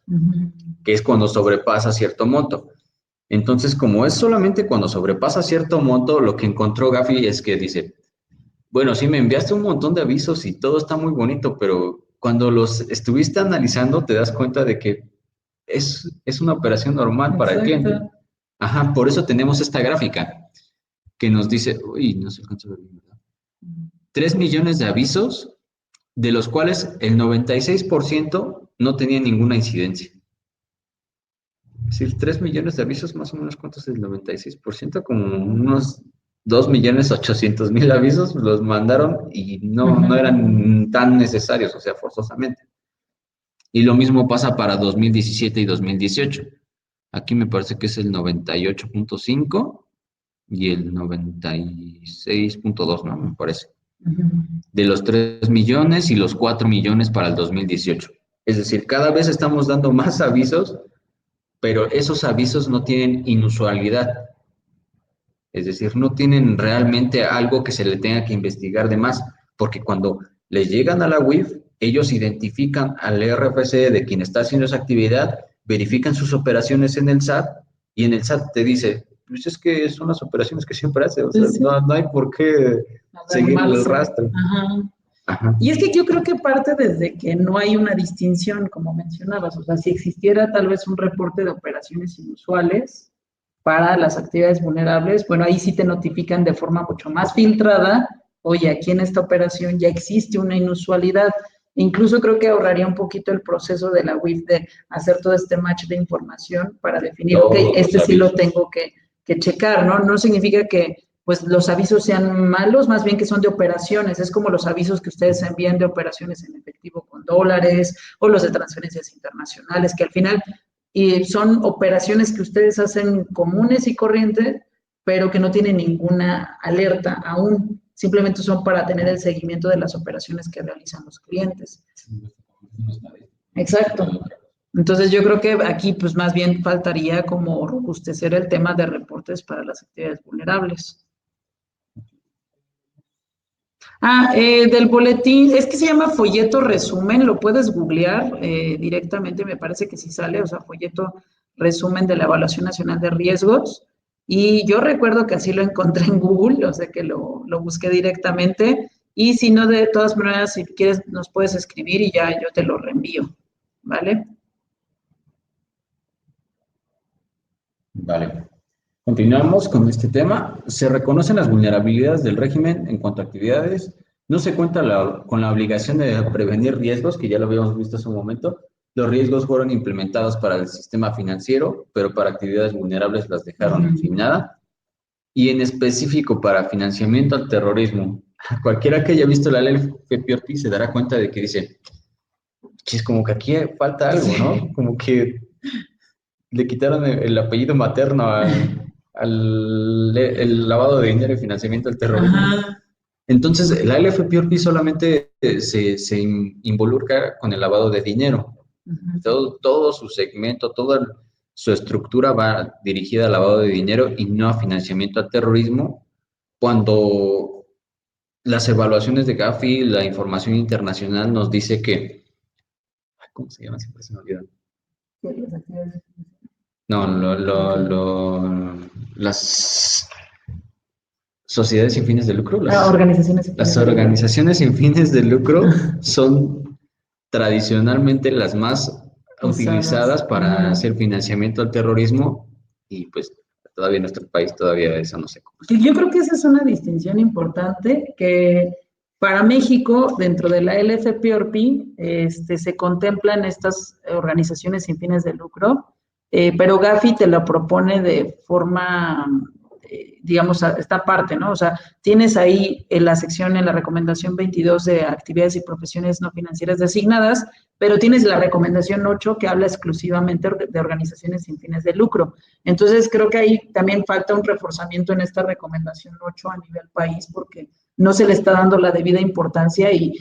que es cuando sobrepasa cierto monto. Entonces, como es solamente cuando sobrepasa cierto monto, lo que encontró Gafi es que dice, bueno, sí me enviaste un montón de avisos y todo está muy bonito, pero cuando los estuviste analizando te das cuenta de que es una operación normal para el cliente. Ajá, por eso tenemos esta gráfica que nos dice, uy, no se alcanza a ver bien, ¿verdad? 3 millones de avisos, de los cuales el 96% no tenía ninguna incidencia. Es decir, 3 millones de avisos, más o menos, ¿cuánto es el 96%? Como unos 2.800.000 avisos los mandaron y no eran tan necesarios, o sea, forzosamente. Y lo mismo pasa para 2017 y 2018. Aquí me parece que es el 98.5 y el 96.2, ¿no? Me parece. De los 3 millones y los 4 millones para el 2018. Es decir, cada vez estamos dando más avisos, pero esos avisos no tienen inusualidad. Es decir, no tienen realmente algo que se le tenga que investigar de más, porque cuando les llegan a la UIF, ellos identifican al RFC de quien está haciendo esa actividad, verifican sus operaciones en el SAT y en el SAT te dice, pues es que son las operaciones que siempre hace, o sea, sí. No hay por qué seguir el rastro. Ajá. Ajá. Y es que yo creo que parte desde que no hay una distinción, como mencionabas, o sea, si existiera tal vez un reporte de operaciones inusuales para las actividades vulnerables, bueno, ahí sí te notifican de forma mucho más filtrada, oye, aquí en esta operación ya existe una inusualidad. Incluso creo que ahorraría un poquito el proceso de la UIF de hacer todo este match de información para definir, ok, este sí lo tengo que checar, ¿no? No significa que pues los avisos sean malos, más bien que son de operaciones, es como los avisos que ustedes envían de operaciones en efectivo con dólares o los de transferencias internacionales, que al final son operaciones que ustedes hacen comunes y corrientes, pero que no tienen ninguna alerta aún, simplemente son para tener el seguimiento de las operaciones que realizan los clientes. Exacto. Entonces yo creo que aquí pues más bien faltaría como robustecer el tema de reportes para las actividades vulnerables. Del boletín, es que se llama folleto resumen, lo puedes googlear directamente, me parece que sí sale, o sea, folleto resumen de la Evaluación Nacional de Riesgos, Y yo recuerdo que así lo encontré en Google, o sea que lo busqué directamente. Y si no, de todas maneras, si quieres, nos puedes escribir y ya yo te lo reenvío, ¿vale? Vale. Continuamos con este tema. Se reconocen las vulnerabilidades del régimen en cuanto a actividades. No se cuenta con la obligación de prevenir riesgos, que ya lo habíamos visto hace un momento. Los riesgos fueron implementados para el sistema financiero, pero para actividades vulnerables las dejaron sin nada. Y en específico para financiamiento al terrorismo. Cualquiera que haya visto la ley FPORPI se dará cuenta de que dice, que es como que aquí falta algo, ¿no? Como que le quitaron el apellido materno el lavado de dinero y financiamiento al terrorismo. Ajá. Entonces, la LFPORPI solamente se involucra con el lavado de dinero. Todo su segmento, toda su estructura va dirigida al lavado de dinero y no a financiamiento al terrorismo, cuando las evaluaciones de Gafi, la información internacional nos dice que, ¿cómo se llama? Siempre se me olvida. No, las sociedades sin fines de lucro, las organizaciones sin fines de lucro son tradicionalmente las más utilizadas para hacer financiamiento al terrorismo y pues todavía en nuestro país todavía eso no se cumple. Yo creo que esa es una distinción importante que para México, dentro de la LFPORPI, se contemplan estas organizaciones sin fines de lucro, pero Gafi te lo propone de forma, digamos, esta parte, ¿no? O sea, tienes ahí en la sección, en la recomendación 22 de actividades y profesiones no financieras designadas, pero tienes la recomendación 8 que habla exclusivamente de organizaciones sin fines de lucro. Entonces, creo que ahí también falta un reforzamiento en esta recomendación 8 a nivel país, porque no se le está dando la debida importancia y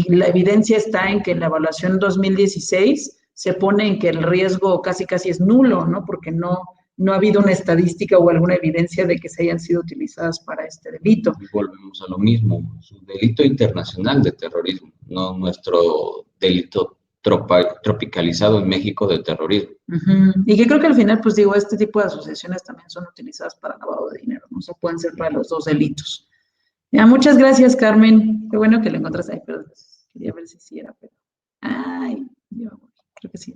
la evidencia está en que en la evaluación 2016 se pone en que el riesgo casi es nulo, ¿no? Porque no ha habido una estadística o alguna evidencia de que se hayan sido utilizadas para este delito. Y volvemos a lo mismo, es un delito internacional de terrorismo, no nuestro delito tropicalizado en México de terrorismo. Y que creo que al final, pues digo, este tipo de asociaciones también son utilizadas para lavado de dinero, ¿no? O sea, pueden ser para los dos delitos. Ya, muchas gracias, Carmen. Qué bueno que lo encontraste ahí, pero quería ver si sí era, pero... Ay, yo creo que sí.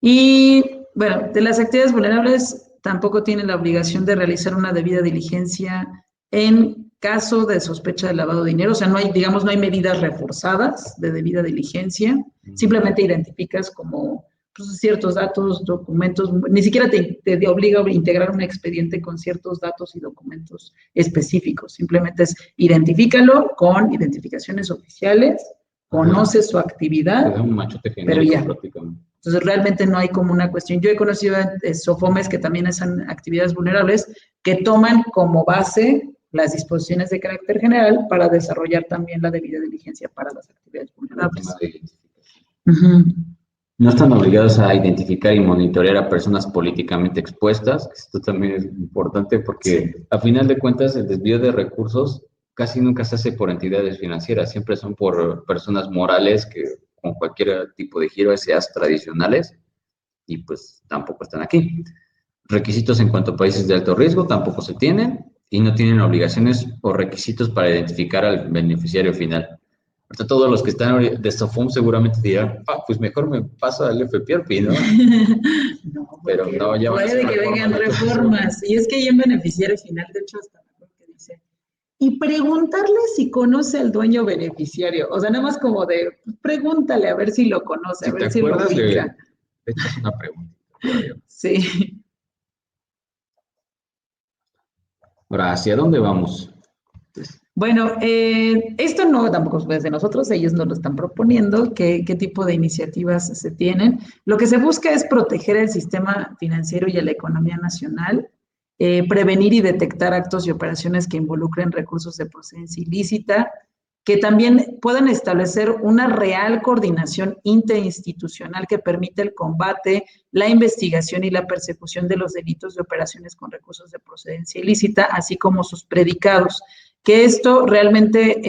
Y, bueno, de las actividades vulnerables tampoco tienen la obligación de realizar una debida diligencia en caso de sospecha de lavado de dinero. O sea, no hay, digamos, no hay medidas reforzadas de debida diligencia. Simplemente identificas como pues, ciertos datos, documentos, ni siquiera te obliga a integrar un expediente con ciertos datos y documentos específicos. Simplemente es identifícalo con identificaciones oficiales, conoce su actividad, es un machote pero ya. Prácticamente. Entonces, realmente no hay como una cuestión. Yo he conocido SOFOMES que también hacen actividades vulnerables que toman como base las disposiciones de carácter general para desarrollar también la debida diligencia para las actividades vulnerables. No están obligados a identificar y monitorear a personas políticamente expuestas. Esto también es importante porque, a final de cuentas, el desvío de recursos casi nunca se hace por entidades financieras, siempre son por personas morales que con cualquier tipo de giro, seas tradicionales, y pues tampoco están aquí. Requisitos en cuanto a países de alto riesgo tampoco se tienen y no tienen obligaciones o requisitos para identificar al beneficiario final. Ahorita todos los que están de SOFOM seguramente dirán, pues mejor me paso al FPORPI, ¿no? No, pero no, ya van a puede que vengan reformas. Y es que ahí en beneficiario final, de hecho, hasta que dice, y preguntarle si conoce al dueño beneficiario. O sea, nada más como de, pregúntale a ver si lo conoce, si a ver si lo ubica. Esta es una pregunta. Sí. Ahora, ¿hacia dónde vamos? Bueno, esto no tampoco es de nosotros, ellos nos lo están proponiendo, qué tipo de iniciativas se tienen. Lo que se busca es proteger el sistema financiero y a la economía nacional, prevenir y detectar actos y operaciones que involucren recursos de procedencia ilícita, que también puedan establecer una real coordinación interinstitucional que permita el combate, la investigación y la persecución de los delitos de operaciones con recursos de procedencia ilícita, así como sus predicados. Que esto realmente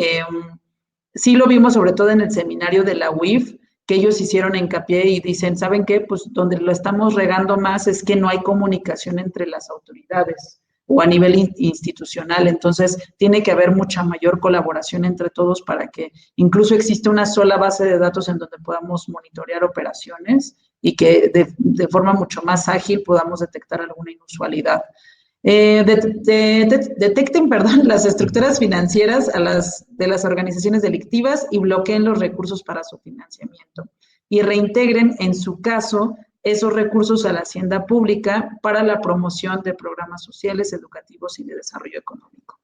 sí lo vimos sobre todo en el seminario de la UIF, que ellos hicieron hincapié y dicen, ¿saben qué? Pues donde lo estamos regando más es que no hay comunicación entre las autoridades. o a nivel institucional. Entonces, tiene que haber mucha mayor colaboración entre todos para que incluso exista una sola base de datos en donde podamos monitorear operaciones y que de forma mucho más ágil podamos detectar alguna inusualidad. Detecten, perdón, las estructuras financieras de las organizaciones delictivas y bloqueen los recursos para su financiamiento. Y reintegren, en su caso, esos recursos a la hacienda pública para la promoción de programas sociales, educativos y de desarrollo económico.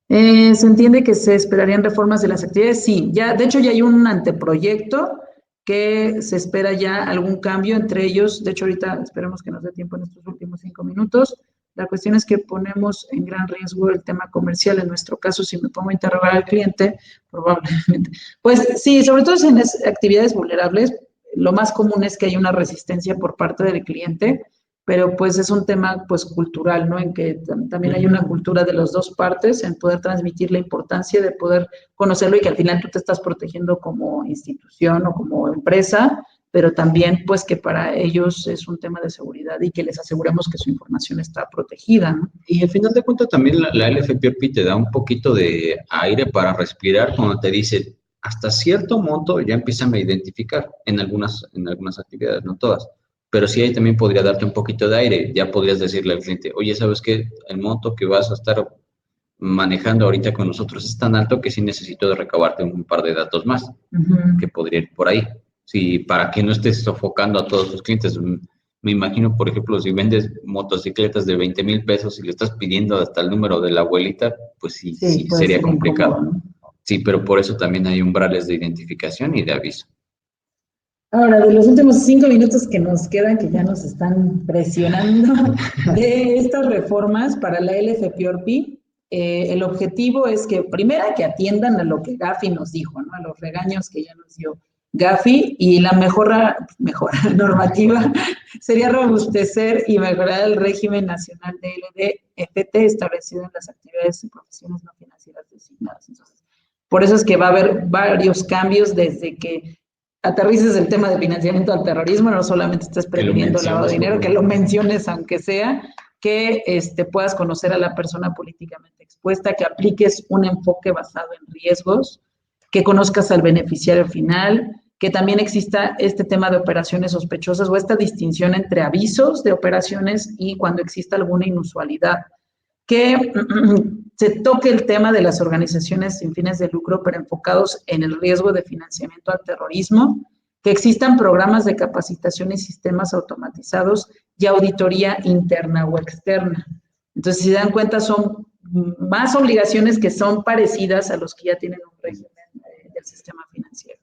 ¿Se entiende que se esperarían reformas de las actividades? Sí, ya, de hecho ya hay un anteproyecto que se espera ya algún cambio entre ellos. De hecho, ahorita esperemos que nos dé tiempo en estos últimos 5 minutos. La cuestión es que ponemos en gran riesgo el tema comercial. En nuestro caso, si me pongo a interrogar al cliente, probablemente. Pues sí, sobre todo en actividades vulnerables, lo más común es que hay una resistencia por parte del cliente, pero pues es un tema pues cultural, ¿no? En que también hay una cultura de las dos partes en poder transmitir la importancia de poder conocerlo y que al final tú te estás protegiendo como institución o como empresa, pero también pues que para ellos es un tema de seguridad y que les aseguremos que su información está protegida, ¿no? Y al final de cuentas también la LFPRP te da un poquito de aire para respirar cuando te dice, hasta cierto monto ya empiezan a identificar en algunas actividades, no todas. Pero sí ahí también podría darte un poquito de aire. Ya podrías decirle al cliente, oye, ¿sabes qué? El monto que vas a estar manejando ahorita con nosotros es tan alto que sí necesito de recabarte un par de datos más, que podría ir por ahí. Sí, para que no estés sofocando a todos tus clientes. Me imagino, por ejemplo, si vendes motocicletas de 20,000 pesos y le estás pidiendo hasta el número de la abuelita, pues sí sería complicado. Incómodo, ¿no? Sí, pero por eso también hay umbrales de identificación y de aviso. Ahora, de los últimos 5 minutos que nos quedan, que ya nos están presionando, de estas reformas para la LFPORPI, el objetivo es que, primero, que atiendan a lo que Gafi nos dijo, ¿no? A los regaños que ya nos dio Gafi, y la mejora normativa sería robustecer y mejorar el régimen nacional de LDFT establecido en las actividades y profesiones no financieras designadas. Entonces, por eso es que va a haber varios cambios desde que aterrices el tema de financiamiento al terrorismo, no solamente estés previniendo lavado de dinero, que lo menciones aunque sea, que puedas conocer a la persona políticamente expuesta, que apliques un enfoque basado en riesgos, que conozcas al beneficiario final, que también exista este tema de operaciones sospechosas o esta distinción entre avisos de operaciones y cuando exista alguna inusualidad, que se toque el tema de las organizaciones sin fines de lucro, pero enfocados en el riesgo de financiamiento al terrorismo, que existan programas de capacitación y sistemas automatizados y auditoría interna o externa. Entonces, si se dan cuenta, son más obligaciones que son parecidas a los que ya tienen un régimen del sistema financiero.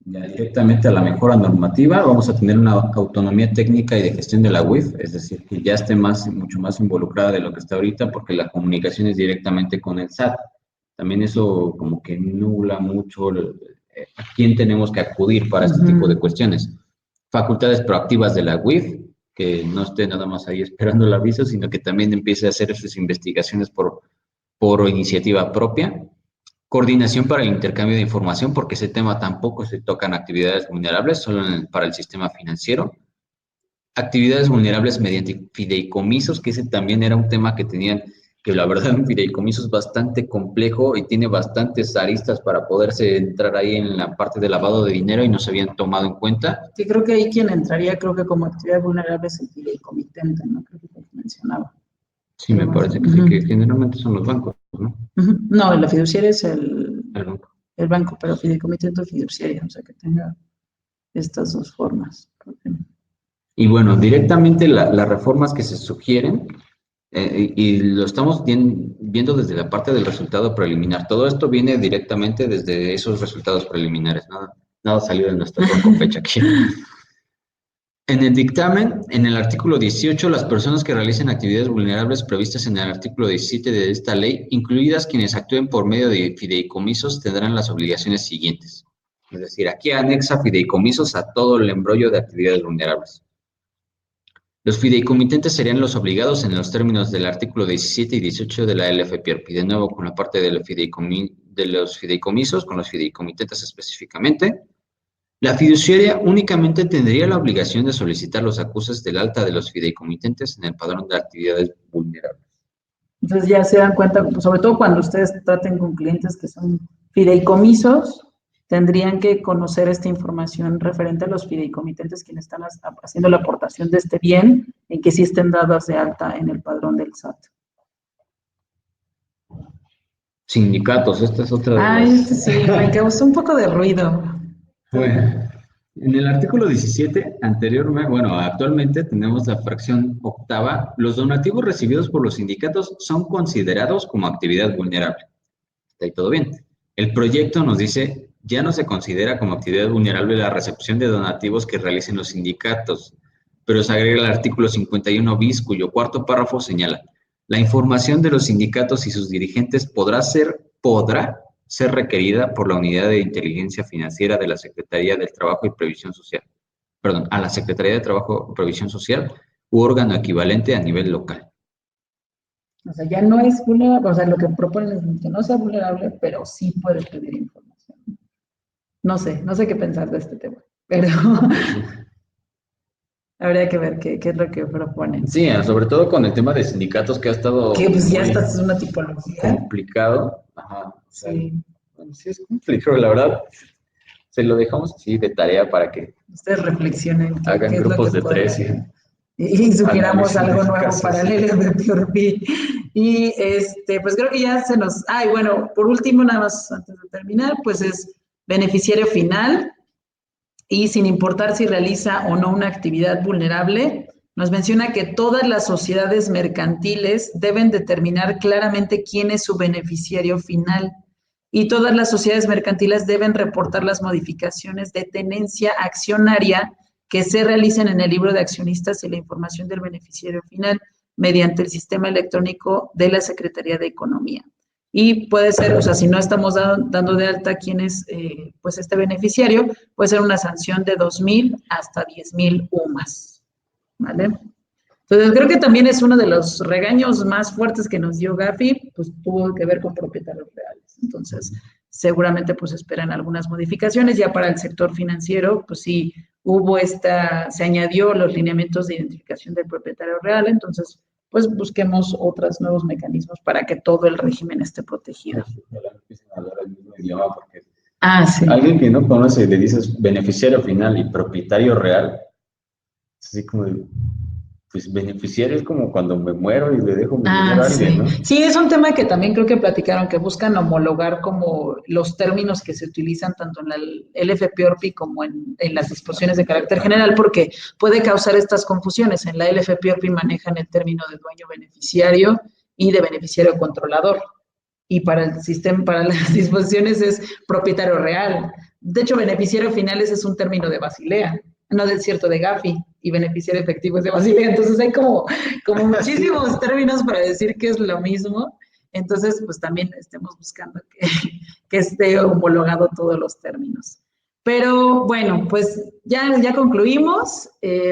Ya directamente a la mejora normativa, vamos a tener una autonomía técnica y de gestión de la UIF, es decir, que ya esté mucho más involucrada de lo que está ahorita, porque la comunicación es directamente con el SAT. También eso como que nubla mucho a quién tenemos que acudir para este tipo de cuestiones. Facultades proactivas de la UIF, que no esté nada más ahí esperando el aviso, sino que también empiece a hacer sus investigaciones por iniciativa propia. Coordinación para el intercambio de información, porque ese tema tampoco se toca en actividades vulnerables, solo para el sistema financiero. Actividades vulnerables mediante fideicomisos, que ese también era un tema que tenían, que la verdad un fideicomiso es bastante complejo y tiene bastantes aristas para poderse entrar ahí en la parte de lavado de dinero y no se habían tomado en cuenta. Sí, creo que ahí quien entraría, creo que como actividad vulnerable es el fideicomitente, ¿no? Creo que te mencionaba. Sí, me parece que sí, que generalmente son los bancos, ¿no? No, la fiduciaria es El banco. el banco, pero fideicomitente o fiduciaria, o sea, que tenga estas dos formas. Y bueno, directamente las reformas que se sugieren, y lo estamos viendo desde la parte del resultado preliminar. Todo esto viene directamente desde esos resultados preliminares, nada salió de nuestra con fecha aquí. En el dictamen, en el artículo 18, las personas que realicen actividades vulnerables previstas en el artículo 17 de esta ley, incluidas quienes actúen por medio de fideicomisos, tendrán las obligaciones siguientes. Es decir, aquí anexa fideicomisos a todo el embrollo de actividades vulnerables. Los fideicomitentes serían los obligados en los términos del artículo 17 y 18 de la LFPRP. De nuevo, con la parte de los fideicomisos, con los fideicomitentes específicamente. La fiduciaria únicamente tendría la obligación de solicitar los acuses del alta de los fideicomitentes en el padrón de actividades vulnerables. Entonces ya se dan cuenta, pues, sobre todo cuando ustedes traten con clientes que son fideicomisos, tendrían que conocer esta información referente a los fideicomitentes quienes están haciendo la aportación de este bien, en que sí estén dadas de alta en el padrón del SAT. Sindicatos, esta es otra de Ay, las... sí, me causó un poco de ruido. Bueno, en el artículo 17, anteriormente, bueno, actualmente tenemos la fracción octava. Los donativos recibidos por los sindicatos son considerados como actividad vulnerable. Está ahí todo bien. El proyecto nos dice, ya no se considera como actividad vulnerable la recepción de donativos que realicen los sindicatos, pero se agrega el artículo 51 bis, cuyo cuarto párrafo señala, la información de los sindicatos y sus dirigentes podrá ser requerida por la Unidad de Inteligencia Financiera de la Secretaría del Trabajo y Previsión Social, perdón, a la Secretaría de Trabajo y Previsión Social u órgano equivalente a nivel local. O sea, ya no es vulnerable, o sea, lo que proponen es que no sea vulnerable, pero sí puede pedir información. No sé qué pensar de este tema, pero habría que ver qué es lo que proponen. Sí, sobre todo con el tema de sindicatos que ha estado Que pues ya muy esta es una tipología. complicado. Ajá, o sea, Sí. bueno, sí es complicado, la verdad. Se lo dejamos así de tarea para que Ustedes reflexionen hagan qué es lo grupos que de podría. 3 Y sugiramos analicen algo nuevo casos. para el LFPRP. Y pues creo que ya se nos. Ay, bueno, por último, nada más antes de terminar, pues es beneficiario final. Y sin importar si realiza o no una actividad vulnerable, nos menciona que todas las sociedades mercantiles deben determinar claramente quién es su beneficiario final y todas las sociedades mercantiles deben reportar las modificaciones de tenencia accionaria que se realicen en el libro de accionistas y la información del beneficiario final mediante el sistema electrónico de la Secretaría de Economía. Y puede ser, o sea, si no estamos dando de alta quién es pues este beneficiario, puede ser una sanción de 2,000 hasta 10,000 UMAS, ¿vale? Entonces, creo que también es uno de los regaños más fuertes que nos dio Gafi, pues tuvo que ver con propietarios reales. Entonces, seguramente pues esperan algunas modificaciones. Ya para el sector financiero, pues sí, se añadió los lineamientos de identificación del propietario real, entonces pues busquemos otros nuevos mecanismos para que todo el régimen esté protegido. Ojalá empiecen a hablar el mismo idioma porque Sí. alguien que no conoce y le dices beneficiario final y propietario real, es así como de, pues beneficiario es como cuando me muero y le dejo mi dinero a alguien, Sí. ¿no? Sí, es un tema que también creo que platicaron, que buscan homologar como los términos que se utilizan tanto en el LFPORPI como en las disposiciones de carácter general, porque puede causar estas confusiones. En la LFPORPI manejan el término de dueño beneficiario y de beneficiario controlador. Y para el sistema, para las disposiciones es propietario real. De hecho, beneficiario final ese es un término de Basilea, no es cierto, de Gafi, y beneficiario efectivo es de Basilea. Entonces hay como muchísimos términos para decir que es lo mismo. Entonces, pues también estemos buscando que esté homologado todos los términos. Pero bueno, pues ya concluimos.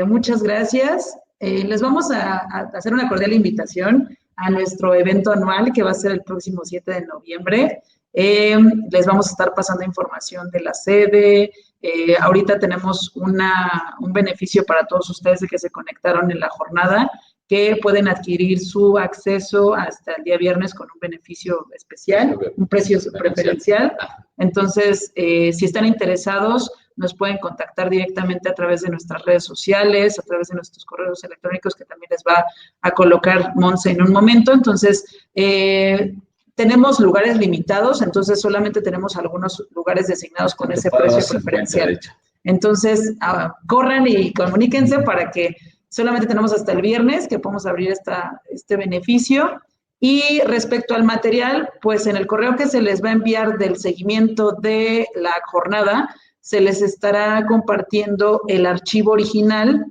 Muchas gracias. Les vamos a hacer una cordial invitación a nuestro evento anual que va a ser el próximo 7 de noviembre. Les vamos a estar pasando información de la sede. Ahorita tenemos un beneficio para todos ustedes de que se conectaron en la jornada, que pueden adquirir su acceso hasta el día viernes con un beneficio especial, un precio preferencial. Entonces, si están interesados, nos pueden contactar directamente a través de nuestras redes sociales, a través de nuestros correos electrónicos, que también les va a colocar Monse en un momento. Entonces, tenemos lugares limitados, entonces solamente tenemos algunos lugares designados con ese precio preferencial. Entonces, corran y comuníquense para que solamente tenemos hasta el viernes que podemos abrir este beneficio. Y respecto al material, pues en el correo que se les va a enviar del seguimiento de la jornada, se les estará compartiendo el archivo original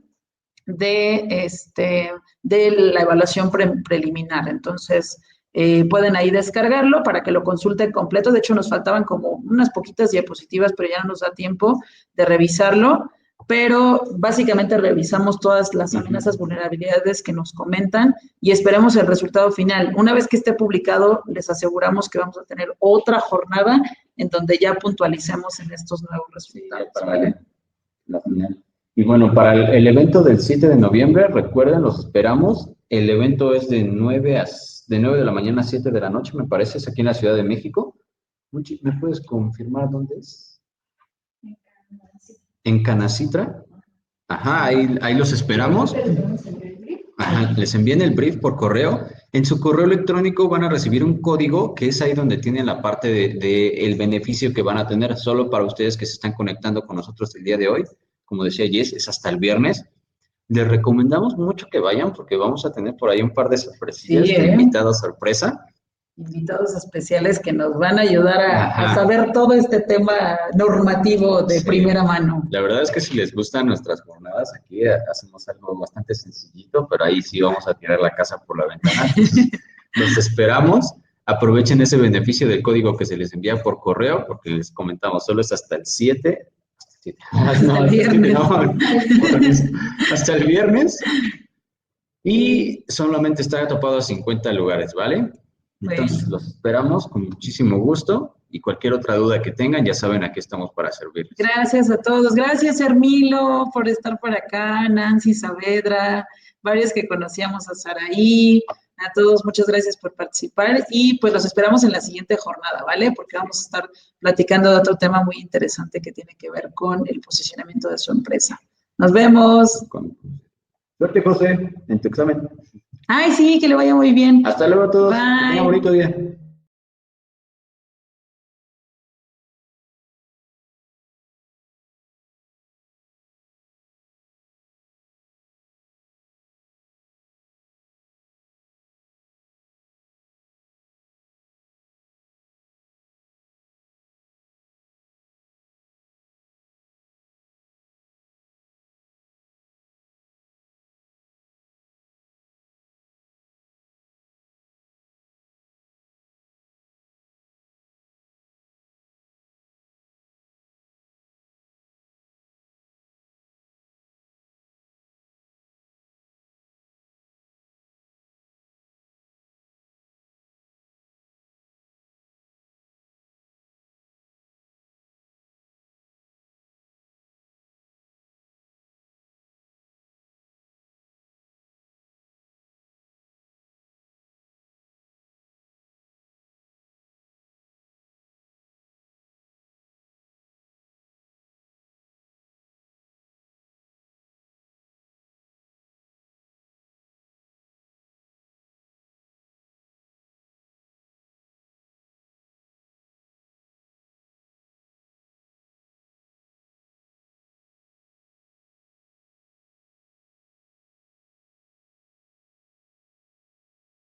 de la evaluación preliminar. Entonces, pueden ahí descargarlo para que lo consulten completo. De hecho, nos faltaban como unas poquitas diapositivas, pero ya no nos da tiempo de revisarlo. pero básicamente revisamos todas las amenazas, vulnerabilidades que nos comentan y esperemos el resultado final. Una vez que esté publicado, les aseguramos que vamos a tener otra jornada en donde ya puntualicemos en estos nuevos resultados. Sí, para la final. Y bueno, para el evento del 7 de noviembre, recuerden, los esperamos. El evento es de 9 de la mañana a 7 de la noche, me parece, es aquí en la Ciudad de México. Muchi, ¿me puedes confirmar dónde es? En Canacitra. Ajá, ahí los esperamos. Ajá, les envíen el brief por correo. En su correo electrónico van a recibir un código que es ahí donde tienen la parte de el beneficio que van a tener solo para ustedes que se están conectando con nosotros el día de hoy. Como decía Jess, es hasta el viernes. Les recomendamos mucho que vayan porque vamos a tener por ahí un par de sorpresillas de invitados sorpresa. Invitados especiales que nos van a ayudar a saber todo este tema normativo de primera mano. La verdad es que si les gustan nuestras jornadas, aquí hacemos algo bastante sencillito, pero ahí sí vamos a tirar la casa por la ventana. Los esperamos. Aprovechen ese beneficio del código que se les envía por correo, porque les comentamos, solo es hasta el 7. Hasta el viernes. Y solamente está topado a 50 lugares, ¿vale? Entonces los esperamos con muchísimo gusto y cualquier otra duda que tengan, ya saben, aquí estamos para servirles. Gracias a todos. Gracias, Hermilo, por estar por acá, Nancy Saavedra, varios que conocíamos a Saraí, a todos, muchas gracias por participar y pues los esperamos en la siguiente jornada, ¿vale? Porque vamos a estar platicando de otro tema muy interesante que tiene que ver con el posicionamiento de su empresa. Nos vemos. Suerte, José, en tu examen. Ay, sí, que le vaya muy bien. Hasta luego a todos. Bye. Tengan un bonito día.